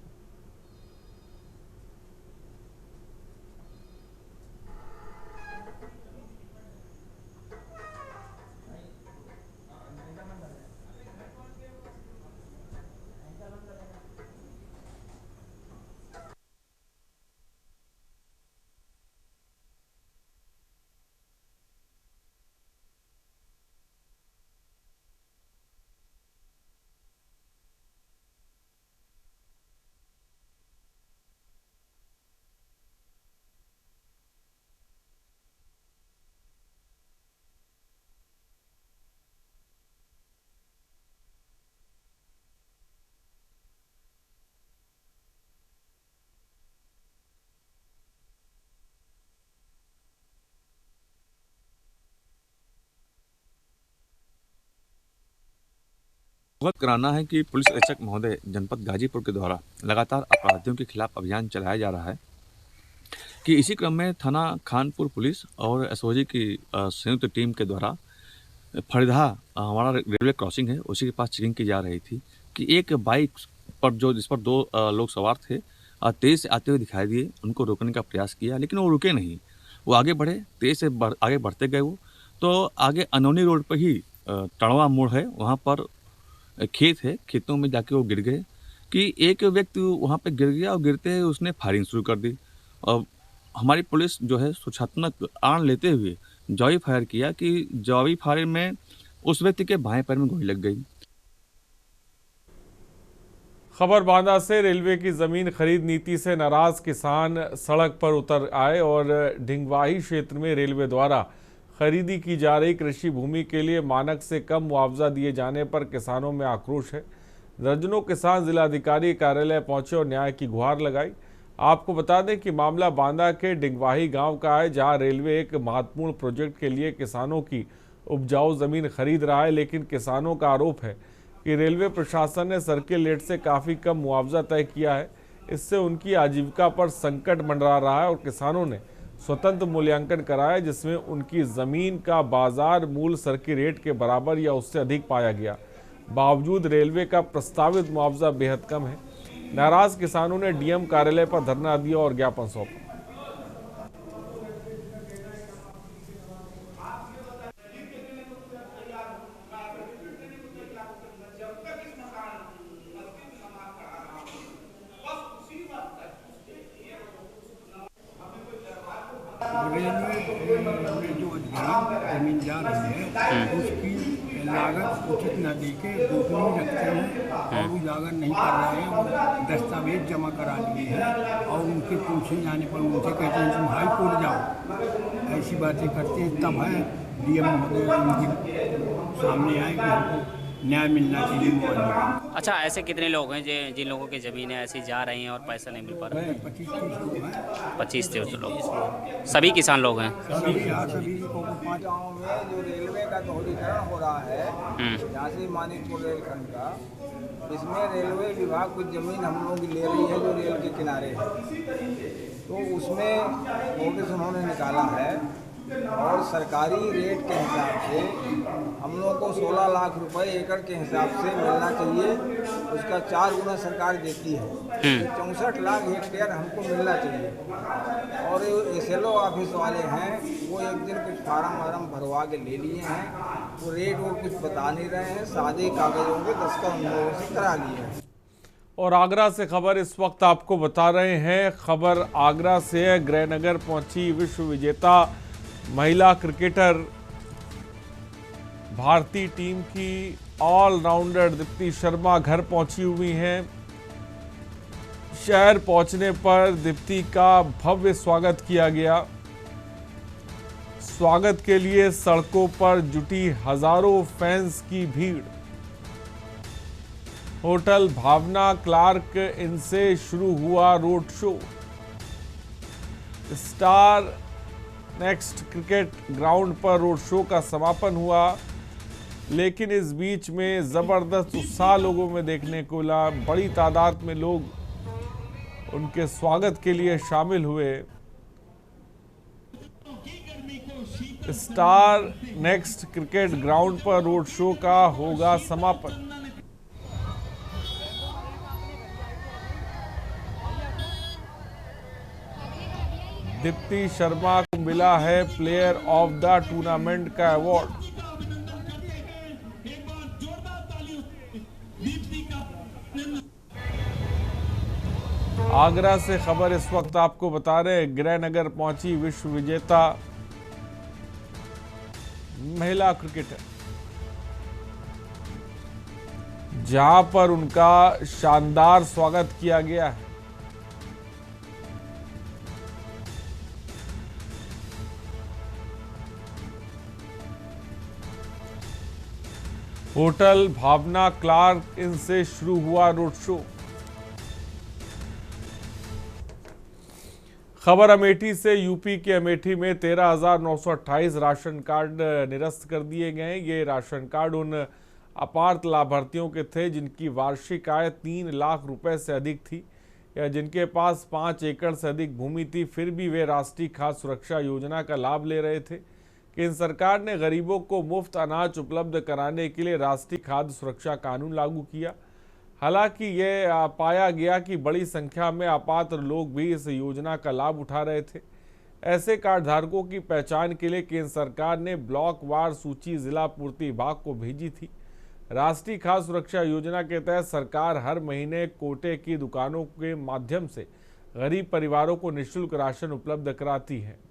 अवगत कराना है कि पुलिस अधीक्षक महोदय जनपद गाजीपुर के द्वारा लगातार अपराधियों के खिलाफ अभियान चलाया जा रहा है कि इसी क्रम में थाना खानपुर पुलिस और एसओजी की संयुक्त टीम के द्वारा फरीदा हमारा रेलवे क्रॉसिंग है, उसी के पास चेकिंग की जा रही थी कि एक बाइक पर जिस पर 2 लोग सवार थे तेज से आते हुए दिखाई दिए। उनको रोकने का प्रयास किया लेकिन वो रुके नहीं, वो आगे बढ़े, तेज से आगे बढ़ते गए। वो तो आगे अनोनी रोड पर ही टड़वा मोड़ है, वहाँ पर खेत है, खेतों में जाके वो गिर गए कि एक व्यक्ति वहाँ पे गिर गया और गिरते ही उसने फायरिंग शुरू कर दी। और हमारी पुलिस जो है सूचनात्मक आड़ लेते हुए जवाबी फायर किया कि जवाबी फायर में उस व्यक्ति के बाएं पैर में गोली लग गई। खबर बांदा से, रेलवे की जमीन खरीद नीति से नाराज किसान सड़क पर उतर आए और ढिंगवाही क्षेत्र में रेलवे द्वारा खरीदी की जा रही कृषि भूमि के लिए मानक से कम मुआवजा दिए जाने पर किसानों में आक्रोश है। दर्जनों किसान जिलाधिकारी कार्यालय पहुंचे और न्याय की गुहार लगाई। आपको बता दें कि मामला बांदा के डिंगवाही गांव का है, जहां रेलवे एक महत्वपूर्ण प्रोजेक्ट के लिए किसानों की उपजाऊ जमीन खरीद रहा है, लेकिन किसानों का आरोप है कि रेलवे प्रशासन ने सर्किल रेट से काफ़ी कम मुआवजा तय किया है। इससे उनकी आजीविका पर संकट मंडरा रहा है और किसानों ने स्वतंत्र मूल्यांकन कराया, जिसमें उनकी ज़मीन का बाजार मूल्य सर्किल रेट के बराबर या उससे अधिक पाया गया। बावजूद रेलवे का प्रस्तावित मुआवजा बेहद कम है। नाराज किसानों ने डीएम कार्यालय पर धरना दिया और ज्ञापन सौंपा। रेलवे में जो जमीन जा रही है उसकी लागत उचित न दे के गोपनीय रखते हैं और उजागर नहीं कर रहे हैं और दस्तावेज जमा करा दिए हैं और उनके पूछे जाने पर उनसे कहते हैं तुम हाई कोर्ट जाओ, ऐसी बातें करते हैं। तब है डीएम महोदय उनके सामने आए कि हमको न्याय मिलना चाहिए। अच्छा, ऐसे कितने लोग हैं जिन लोगों की ज़मीनें ऐसी जा रही हैं और पैसा नहीं मिल पा रहा है? 25-30 लोग, सभी किसान लोग हैं। सभी को 5 गाँव में जो रेलवे का दोहरीकरण हो रहा है, झांसी मानिकपुर रेलखंड का, इसमें रेलवे विभाग कुछ ज़मीन हम लोग ले रही है जो रेल के किनारे है, तो उसमें नोटिस उन्होंने निकाला है और सरकारी रेट के हिसाब से हम लोगों को 16 लाख रुपए एकड़ के हिसाब से मिलना चाहिए। उसका 4 गुना सरकार देती है, 64 लाख हेक्टेयर हमको मिलना चाहिए। और एसएलओ ऑफिस वाले हैं वो एक दिन कुछ फार्म वार्म भरवा के ले लिए हैं, वो रेट वो कुछ बता नहीं रहे हैं, सादे कागजों के दस्तखत हम लोगों से करा लिए हैं। और आगरा से खबर इस वक्त आपको बता रहे हैं। खबर आगरा से है। गृहनगर पहुंची विश्व विजेता महिला क्रिकेटर भारतीय टीम की ऑलराउंडर दीप्ति शर्मा घर पहुंची हुई हैं। शहर पहुंचने पर दीप्ति का भव्य स्वागत किया गया। स्वागत के लिए सड़कों पर जुटी हजारों फैंस की भीड़। होटल भावना क्लार्क इन से शुरू हुआ road show. Star next cricket ground पर रोड शो का समापन हुआ। लेकिन इस बीच में जबरदस्त उत्साह लोगों में देखने को मिला। बड़ी तादाद में लोग उनके स्वागत के लिए शामिल हुए। स्टार नेक्स्ट क्रिकेट ग्राउंड पर रोड शो का होगा समापन। दीप्ति शर्मा को मिला है प्लेयर ऑफ द टूर्नामेंट का अवार्ड। आगरा से खबर इस वक्त आपको बता रहे, गृहनगर पहुंची विश्व विजेता महिला क्रिकेटर, जहां पर उनका शानदार स्वागत किया गया है। होटल भावना क्लार्क इन से शुरू हुआ रोड शो। खबर अमेठी से, यूपी के अमेठी में 13,928 राशन कार्ड निरस्त कर दिए गए। ये राशन कार्ड उन अपात्र लाभार्थियों के थे जिनकी वार्षिक आय 3 लाख रुपए से अधिक थी या जिनके पास 5 एकड़ से अधिक भूमि थी, फिर भी वे राष्ट्रीय खाद्य सुरक्षा योजना का लाभ ले रहे थे। केंद्र सरकार ने गरीबों को मुफ्त अनाज उपलब्ध कराने के लिए राष्ट्रीय खाद्य सुरक्षा कानून लागू किया। हालांकि ये पाया गया कि बड़ी संख्या में अपात्र लोग भी इस योजना का लाभ उठा रहे थे। ऐसे कार्ड धारकों की पहचान के लिए केंद्र सरकार ने ब्लॉक वार सूची जिला पूर्ति विभाग को भेजी थी। राष्ट्रीय खाद्य सुरक्षा योजना के तहत सरकार हर महीने कोटे की दुकानों के माध्यम से गरीब परिवारों को निःशुल्क राशन उपलब्ध कराती है।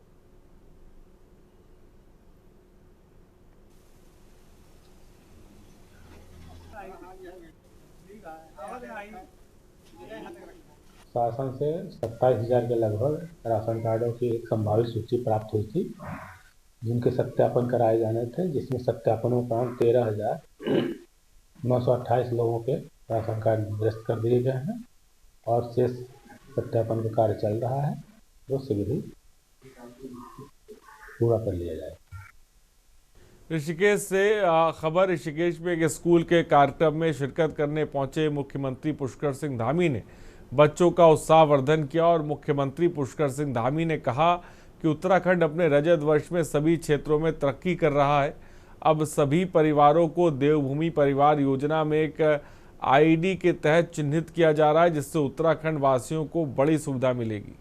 शासन से 27,000 के लगभग राशन कार्डों की एक संभावित सूची प्राप्त हुई थी जिनके सत्यापन कराए जाने थे, जिसमें सत्यापन उपरांत 13,928 लोगों के राशन कार्ड निरस्त कर दिए गए हैं और शेष सत्यापन का कार्य चल रहा है, जो शीघ्र ही पूरा कर लिया जाए। ऋषिकेश से खबर, ऋषिकेश में एक स्कूल के कार्यक्रम में शिरकत करने पहुंचे मुख्यमंत्री पुष्कर सिंह धामी ने बच्चों का उत्साहवर्धन किया और मुख्यमंत्री पुष्कर सिंह धामी ने कहा कि उत्तराखंड अपने रजत वर्ष में सभी क्षेत्रों में तरक्की कर रहा है। अब सभी परिवारों को देवभूमि परिवार योजना में एक आईडी के तहत चिन्हित किया जा रहा है, जिससे उत्तराखंड वासियों को बड़ी सुविधा मिलेगी।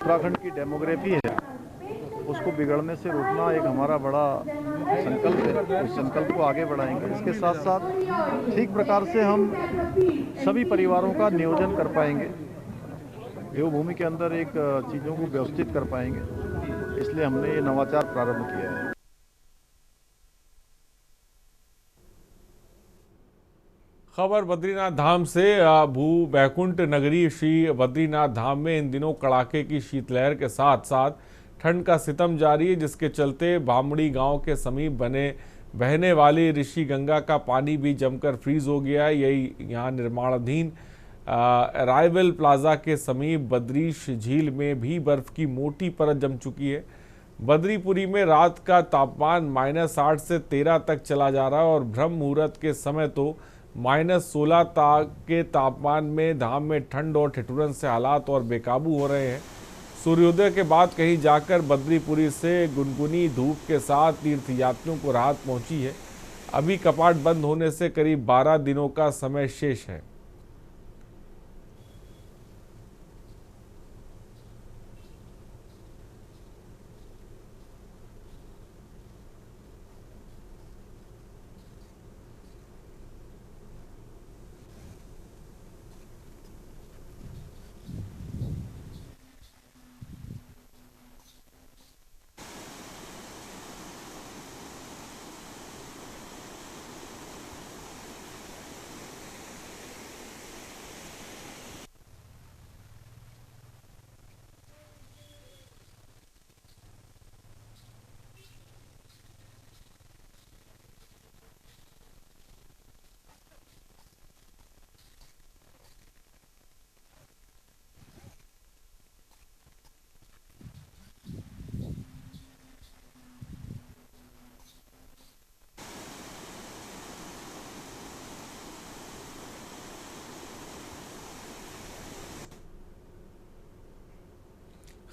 उत्तराखंड की डेमोग्राफी है, उसको बिगड़ने से रोकना एक हमारा बड़ा संकल्प है। उस संकल्प को आगे बढ़ाएंगे। इसके साथ साथ ठीक प्रकार से हम सभी परिवारों का नियोजन कर पाएंगे, देवभूमि के अंदर एक चीज़ों को व्यवस्थित कर पाएंगे। इसलिए हमने ये नवाचार प्रारंभ किया है। खबर बद्रीनाथ धाम से, भू बैकुंठ नगरी श्री बद्रीनाथ धाम में इन दिनों कड़ाके की शीतलहर के साथ साथ ठंड का सितम जारी है, जिसके चलते बामड़ी गांव के समीप बहने वाली ऋषि गंगा का पानी भी जमकर फ्रीज हो गया है। यही यहाँ निर्माणाधीन अराइवल प्लाजा के समीप बद्रीश झील में भी बर्फ की मोटी परत जम चुकी है। बद्रीपुरी में रात का तापमान -8 से 13 तक चला जा रहा है और ब्रह्म मुहूर्त के समय तो -16 के तापमान में धाम में ठंड और ठिठुरन से हालात और बेकाबू हो रहे हैं। सूर्योदय के बाद कहीं जाकर बद्रीपुरी से गुनगुनी धूप के साथ तीर्थयात्रियों को राहत पहुंची है। अभी कपाट बंद होने से करीब 12 दिनों का समय शेष है।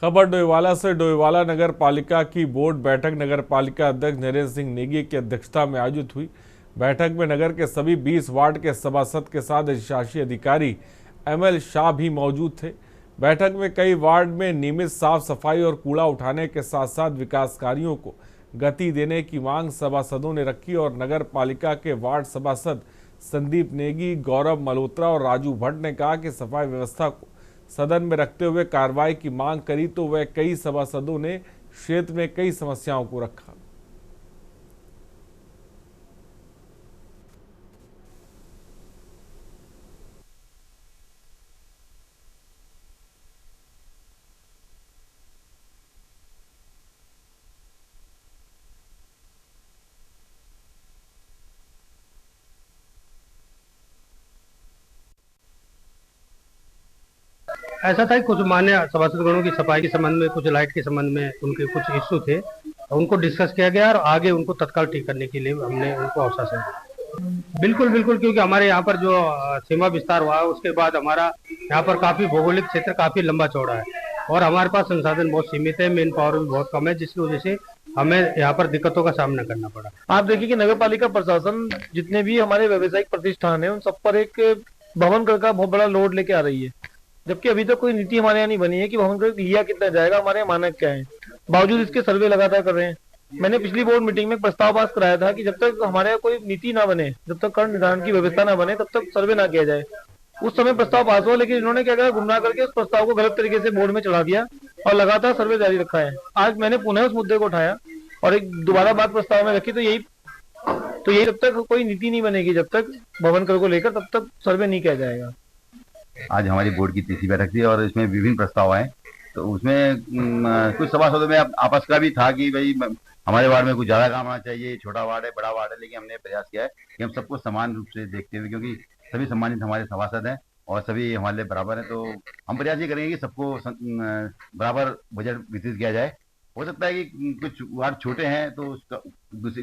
खबर डोईवाला से। डोईवाला नगर पालिका की बोर्ड बैठक नगर पालिका अध्यक्ष नरेंद्र सिंह नेगी की अध्यक्षता में आयोजित हुई। बैठक में नगर के सभी 20 वार्ड के सभासद के साथ अधिशासी अधिकारी ML शाह भी मौजूद थे। बैठक में कई वार्ड में नियमित साफ सफाई और कूड़ा उठाने के साथ साथ विकास कार्यों को गति देने की मांग सभासदों ने रखी और नगर पालिका के वार्ड सभासद संदीप नेगी, गौरव मल्होत्रा और राजू भट्ट ने कहा कि सफाई व्यवस्था को सदन में रखते हुए कार्रवाई की मांग करी तो वह कई सभासदों ने क्षेत्र में कई समस्याओं को रखा। ऐसा था कि कुछ मान्य सभासदगणों की सफाई के संबंध में, कुछ लाइट के संबंध में उनके कुछ इश्यू थे, उनको डिस्कस किया गया और आगे उनको तत्काल ठीक करने के लिए हमने उनको आश्वासन दिया। बिल्कुल बिल्कुल, क्योंकि हमारे यहाँ पर जो सीमा विस्तार हुआ है उसके बाद हमारा यहाँ पर काफी भौगोलिक क्षेत्र काफी लंबा चौड़ा है और हमारे पास संसाधन बहुत सीमित है, मेन पावर भी बहुत कम है, जिसकी वजह से हमें यहाँ पर दिक्कतों का सामना करना पड़ा। आप देखिए कि नगर पालिका प्रशासन जितने भी हमारे व्यावसायिक प्रतिष्ठान है उन सब पर एक भवन कर का बहुत बड़ा लोड लेके आ रही है, जबकि अभी तक कोई नीति हमारे यहाँ नहीं बनी है कि भवन कर लिया कितना जाएगा, हमारे यहाँ मानक क्या है। बावजूद इसके सर्वे लगातार कर रहे हैं। मैंने पिछली बोर्ड मीटिंग में प्रस्ताव पास कराया था कि जब तक हमारे यहाँ कोई नीति ना बने, जब तक कर निर्धारण की व्यवस्था ना बने, तब तक सर्वे ना किया जाए। उस समय प्रस्ताव पास हुआ, लेकिन इन्होंने क्या कहा, गुमराह करके उस प्रस्ताव को गलत तरीके से बोर्ड में चढ़ा दिया और लगातार सर्वे जारी रखा है। आज मैंने पुनः उस मुद्दे को उठाया और एक दोबारा बात प्रस्ताव में रखी, तो यही जब तक कोई नीति नहीं बनेगी, जब तक भवन कर को लेकर, तब तक सर्वे नहीं किया जाएगा। आज हमारी बोर्ड की तीसरी बैठक थी और इसमें विभिन्न प्रस्ताव आए, तो उसमें कुछ सभासदों में आपस का भी था कि भाई हमारे वार्ड में कुछ ज्यादा काम आना चाहिए, छोटा वार्ड है, बड़ा वार्ड है, लेकिन हमने प्रयास किया है कि हम सबको समान रूप से देखते हुए, क्योंकि सभी सम्मानित हमारे सभासद हैं और सभी हमारे लिए बराबर हैं, तो हम प्रयास ये करेंगे कि सबको बराबर बजट वितरित किया जाए। हो सकता है कि कुछ वार्ड छोटे हैं तो उसका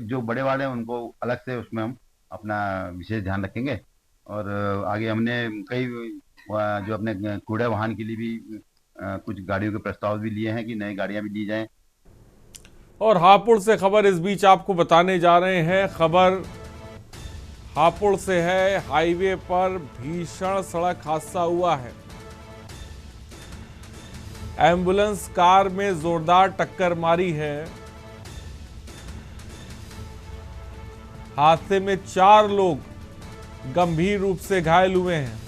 जो बड़े वार्ड हैं उनको अलग से उसमें हम अपना विशेष ध्यान रखेंगे। और आगे हमने कई जो अपने कूड़ा वाहन के लिए भी कुछ गाड़ियों के प्रस्ताव भी लिए हैं कि नई गाड़ियां भी दी जाएं। और हापुड़ से खबर इस बीच आपको बताने जा रहे हैं। खबर हापुड़ से है। हाईवे पर भीषण सड़क हादसा हुआ है। एम्बुलेंस कार में जोरदार टक्कर मारी है। हादसे में 4 लोग गंभीर रूप से घायल हुए हैं।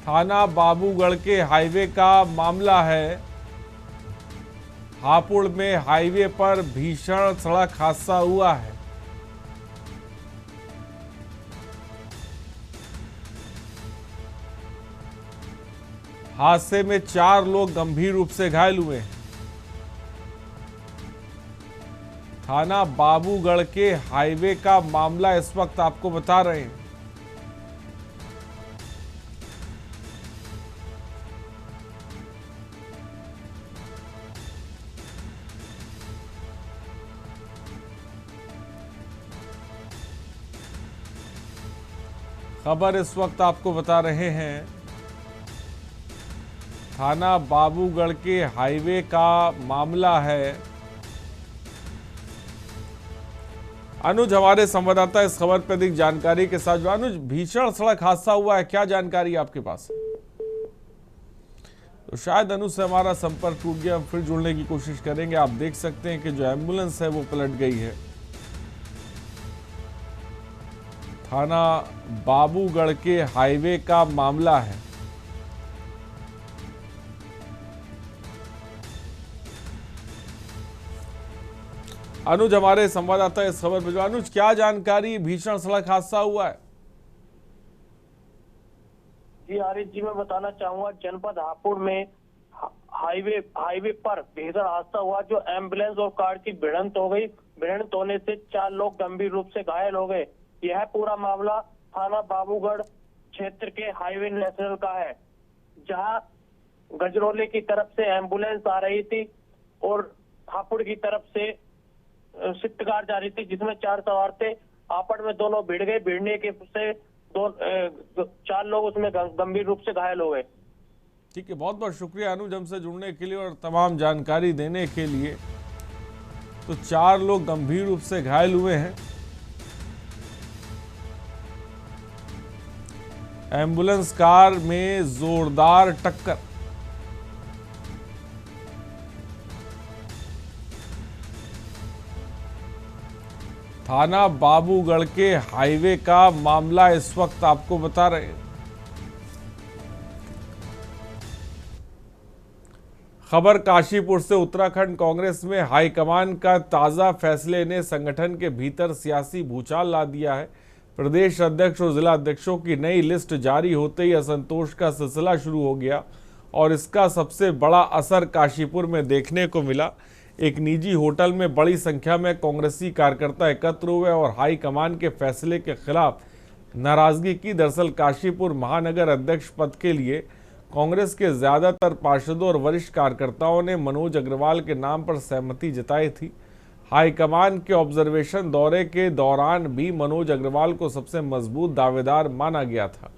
थाना बाबूगढ़ के हाईवे का मामला है। हापुड़ में हाईवे पर भीषण सड़क हादसा हुआ है। हादसे में 4 लोग गंभीर रूप से घायल हुए हैं। थाना बाबूगढ़ के हाईवे का मामला इस वक्त आपको बता रहे हैं। खबर इस वक्त आपको बता रहे हैं। थाना बाबूगढ़ के हाईवे का मामला है। अनुज हमारे संवाददाता इस खबर पर अधिक जानकारी के साथ। अनुज, भीषण सड़क हादसा हुआ है, क्या जानकारी आपके पास? तो शायद अनुज से हमारा संपर्क टूट गया, हम फिर जुड़ने की कोशिश करेंगे। आप देख सकते हैं कि जो एम्बुलेंस है वो पलट गई है। थाना बाबूगढ़ के हाईवे का मामला है। अनुज हमारे संवाददाता इस खबर पर। अनुज, क्या जानकारी? भीषण सड़क हादसा हुआ है। जी आरिफ जी, मैं बताना चाहूंगा, जनपद हापुड़ में हाईवे पर भीषण हादसा हुआ, जो एम्बुलेंस और कार की भिड़ंत हो गई। भिड़ंत होने से 4 लोग गंभीर रूप से घायल हो गए। यह पूरा मामला थाना बाबूगढ़ क्षेत्र के हाईवे नेशनल का है, जहां गजरौली की तरफ से एम्बुलेंस आ रही थी और हापुड़ की तरफ से स्विफ्ट कार जा रही थी, जिसमें 4 सवार थे। आपस में दोनों भिड़ गए। भिड़ने के से 4 लोग उसमें गंभीर रूप से घायल हो गए। ठीक है, बहुत बहुत शुक्रिया अनुज हमसे जुड़ने के लिए और तमाम जानकारी देने के लिए। तो 4 लोग गंभीर रूप से घायल हुए हैं। एम्बुलेंस कार में जोरदार टक्कर। थाना बाबूगढ़ के हाईवे का मामला इस वक्त आपको बता रहे हैं। खबर काशीपुर से। उत्तराखंड कांग्रेस में हाईकमान का ताजा फैसले ने संगठन के भीतर सियासी भूचाल ला दिया है। प्रदेश अध्यक्ष और जिला अध्यक्षों की नई लिस्ट जारी होते ही असंतोष का सिलसिला शुरू हो गया और इसका सबसे बड़ा असर काशीपुर में देखने को मिला। एक निजी होटल में बड़ी संख्या में कांग्रेसी कार्यकर्ता एकत्र हुए और हाईकमान के फैसले के खिलाफ नाराजगी की। दरअसल काशीपुर महानगर अध्यक्ष पद के लिए कांग्रेस के ज्यादातर पार्षदों और वरिष्ठ कार्यकर्ताओं ने मनोज अग्रवाल के नाम पर सहमति जताई थी। हाईकमान के ऑब्जर्वेशन दौरे के दौरान भी मनोज अग्रवाल को सबसे मजबूत दावेदार माना गया था।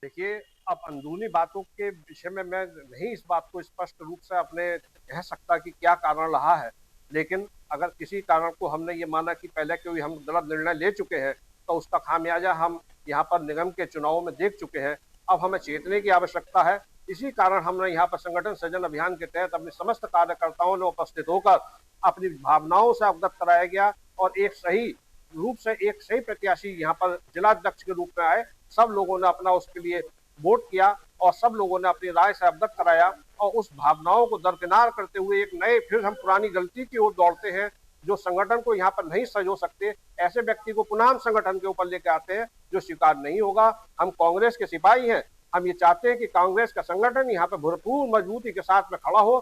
देखिए, अब अंदरूनी बातों के विषय में मैं नहीं इस बात को स्पष्ट रूप से अपने कह सकता कि क्या कारण रहा है, लेकिन अगर किसी कारण को हमने ये माना कि पहले कोई हम गलत निर्णय ले चुके हैं तो उसका खामियाजा हम यहाँ पर निगम के चुनावों में देख चुके हैं। अब हमें चेतने की आवश्यकता है। इसी कारण हमने यहाँ पर संगठन सृजन अभियान के तहत अपने समस्त कार्यकर्ताओं ने उपस्थित होकर अपनी भावनाओं से अवगत कराया गया और एक सही रूप से एक सही प्रत्याशी यहाँ पर जिलाध्यक्ष के रूप में आए। सब लोगों ने अपना उसके लिए वोट किया और सब लोगों ने अपनी राय से अवगत कराया और उस भावनाओं को दरकिनार करते हुए एक नए फिर हम पुरानी गलती की ओर दौड़ते हैं जो संगठन को यहाँ पर नहीं सजो सकते। ऐसे व्यक्ति को पुनः हम संगठन के ऊपर लेके आते हैं जो स्वीकार नहीं होगा। हम कांग्रेस के सिपाही हैं। हम ये चाहते हैं कि कांग्रेस का संगठन यहाँ पे भरपूर मजबूती के साथ में खड़ा हो।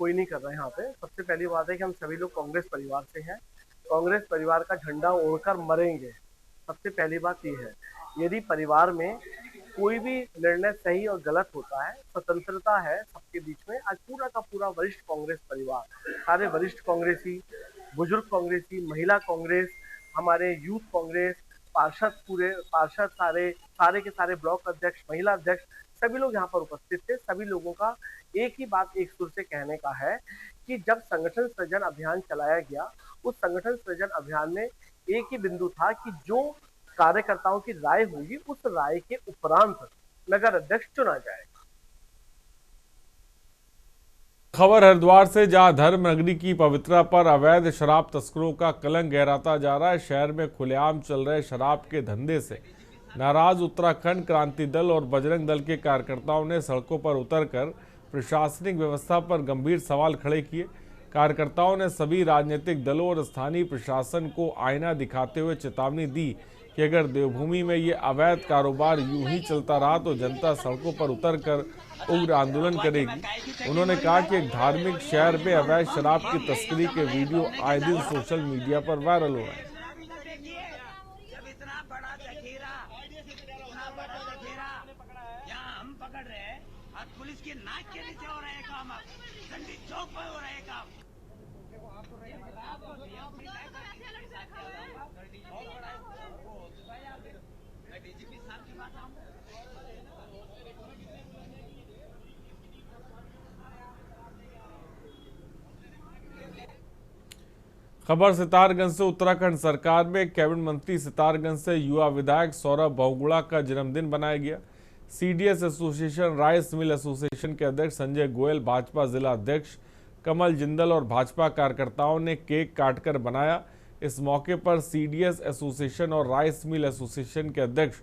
कोई नहीं कर रहा है यहाँ पे। सबसे पहली बात है कि हम सभी लोग कांग्रेस परिवार से हैं। कांग्रेस परिवार का झंडा ओढ़कर मरेंगे। सबसे पहली बात ये है, यदि परिवार में कोई भी निर्णय सही और गलत होता है, स्वतंत्रता है सबके बीच में। आज पूरा का पूरा वरिष्ठ कांग्रेस परिवार, सारे वरिष्ठ कांग्रेसी, बुजुर्ग कांग्रेसी, महिला कांग्रेस, हमारे यूथ कांग्रेस, पार्षद सारे के सारे ब्लॉक अध्यक्ष, महिला अध्यक्ष, सभी लोग यहाँ पर उपस्थित थे। सभी लोगों का एक ही बात एक सुर से कहने का है कि जब संगठन सृजन अभियान चलाया गया, उस संगठन सृजन अभियान में एक ही बिंदु था कि जो कार्यकर्ताओं की राय होगी उस राय के उपरांत नगर अध्यक्ष चुना जाएगा। खबर हरिद्वार से, जहां धर्म नगरी की पवित्रता पर अवैध शराब तस्करों का कलंक गहराता जा रहा है। शहर में खुलेआम चल रहे शराब के धंधे से नाराज उत्तराखंड क्रांति दल और बजरंग दल के कार्यकर्ताओं ने सड़कों पर उतरकर प्रशासनिक व्यवस्था पर गंभीर सवाल खड़े किए। कार्यकर्ताओं ने सभी राजनीतिक दलों और स्थानीय प्रशासन को आईना दिखाते हुए चेतावनी दी कि अगर देवभूमि में ये अवैध कारोबार यूं ही चलता रहा तो जनता सड़कों पर उतरकर उग्र आंदोलन करेगी। उन्होंने कहा कि एक धार्मिक शहर में अवैध शराब की तस्करी के वीडियो आए दिन सोशल मीडिया पर वायरल हो रहे हैं। पुलिस के नाक के नीचे हो रहे काम, झंडी चौक पर हो रहे काम। खबर सितारगंज से, उत्तराखंड सरकार में कैबिनेट मंत्री सितारगंज से युवा विधायक सौरभ बहुगुणा का जन्मदिन बनाया गया। CDS association, rice mill association के अध्यक्ष संजय गोयल, भाजपा जिला अध्यक्ष कमल जिंदल और भाजपा कार्यकर्ताओं ने केक काटकर बनाया। इस मौके पर सीडीएस एसोसिएशन और राइस मिल एसोसिएशन के अध्यक्ष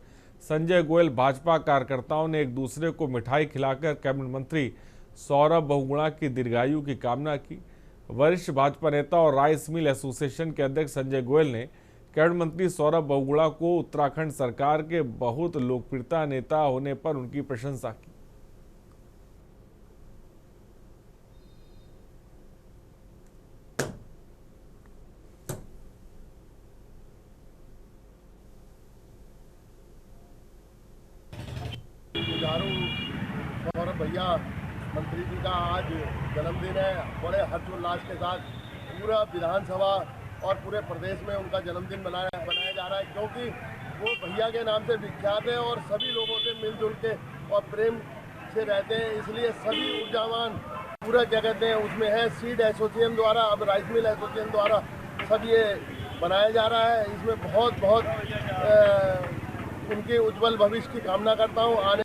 संजय गोयल, भाजपा कार्यकर्ताओं ने एक दूसरे को मिठाई खिलाकर कैबिनेट मंत्री सौरभ बहुगुणा की दीर्घायु की कामना की। वरिष्ठ भाजपा नेता और राइस मिल एसोसिएशन के अध्यक्ष संजय गोयल ने कैबिनेट मंत्री सौरभ बहुगुणा को उत्तराखंड सरकार के बहुत लोकप्रियता नेता होने पर उनकी प्रशंसा की। सौरभ भैया मंत्री जी का आज जन्मदिन है। बड़े हर्षोल्लास के साथ पूरा विधानसभा और पूरे प्रदेश में उनका जन्मदिन बनाया जा रहा है, क्योंकि वो भैया के नाम से विख्यात है और सभी लोगों से मिलजुल के और प्रेम से रहते हैं। इसलिए सभी ऊर्जावान पूरा क्या कहते हैं उसमें है सीड एसोसिएशन द्वारा, अब राइस मिल एसोसिएशन द्वारा सब ये बनाया जा रहा है। इसमें बहुत बहुत उनके उज्जवल भविष्य की कामना करता हूँ। आने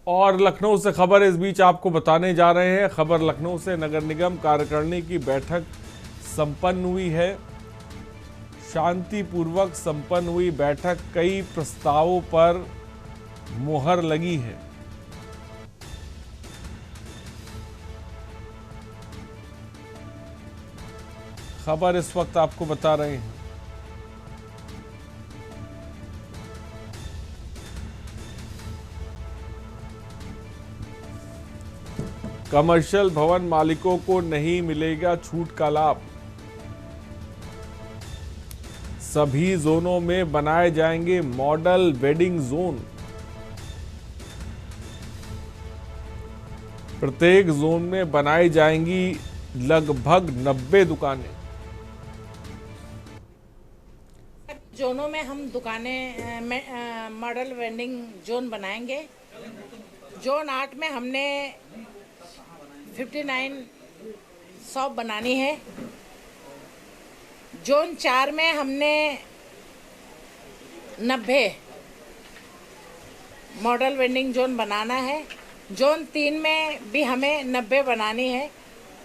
और लखनऊ से खबर इस बीच आपको बताने जा रहे हैं। खबर लखनऊ से, नगर निगम कार्यकारिणी की बैठक संपन्न हुई है। शांतिपूर्वक संपन्न हुई बैठक, कई प्रस्तावों पर मुहर लगी है। खबर इस वक्त आपको बता रहे हैं। कमर्शियल भवन मालिकों को नहीं मिलेगा छूट का लाभ। सभी जोनों में बनाए जाएंगे मॉडल वेडिंग जोन। प्रत्येक जोन में बनाई जाएंगी लगभग 90 दुकानें। जोनों में हम दुकानें मॉडल वेंडिंग जोन बनाएंगे। जोन 8 में हमने 59 शॉप बनानी है। जोन 4 में हमने 90 मॉडल वेंडिंग जोन बनाना है। जोन 3 में भी हमें 90 बनानी है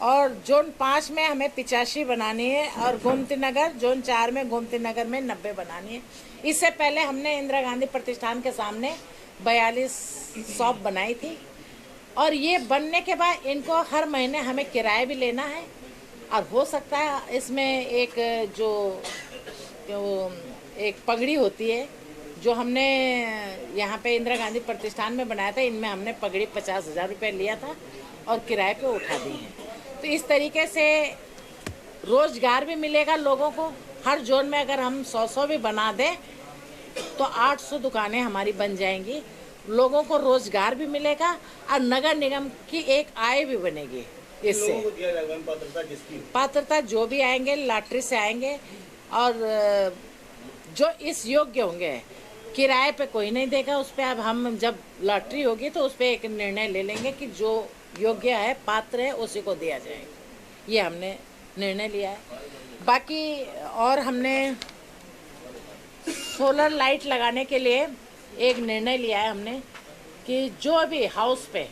और जोन 5 में हमें 85 बनानी है और गोमती नगर जोन 4 में गोमती नगर में 90 बनानी है। इससे पहले हमने इंदिरा गांधी प्रतिष्ठान के सामने 42 शॉप बनाई थी और ये बनने के बाद इनको हर महीने हमें किराया भी लेना है और हो सकता है इसमें एक जो एक पगड़ी होती है जो हमने यहाँ पे इंदिरा गांधी प्रतिष्ठान में बनाया था, इनमें हमने पगड़ी 50,000 रुपये लिया था और किराए पे उठा दी है। तो इस तरीके से रोजगार भी मिलेगा लोगों को। हर जोन में अगर हम 100 भी बना दें तो 800 दुकानें हमारी बन जाएंगी। लोगों को रोजगार भी मिलेगा और नगर निगम की एक आय भी बनेगी। इससे पात्रता जो भी आएंगे लॉटरी से आएंगे और जो इस योग्य होंगे किराए पे कोई नहीं देगा। उस पर अब हम जब लॉटरी होगी तो उस पर एक निर्णय ले लेंगे कि जो योग्य है पात्र है उसी को दिया जाएगा। ये हमने निर्णय लिया है। बाकी और हमने सोलर लाइट लगाने के लिए एक निर्णय लिया है हमने कि जो भी हाउस पे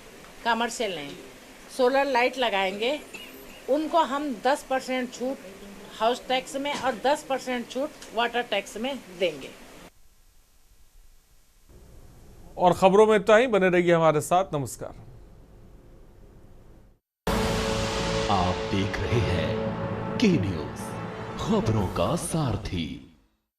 कमर्शियल नहीं सोलर लाइट लगाएंगे उनको हम 10% छूट हाउस टैक्स में और 10% छूट वाटर टैक्स में देंगे। और खबरों में इतना ही। बने रहिए हमारे साथ। नमस्कार। आप देख रहे हैं के न्यूज़, खबरों का सारथी।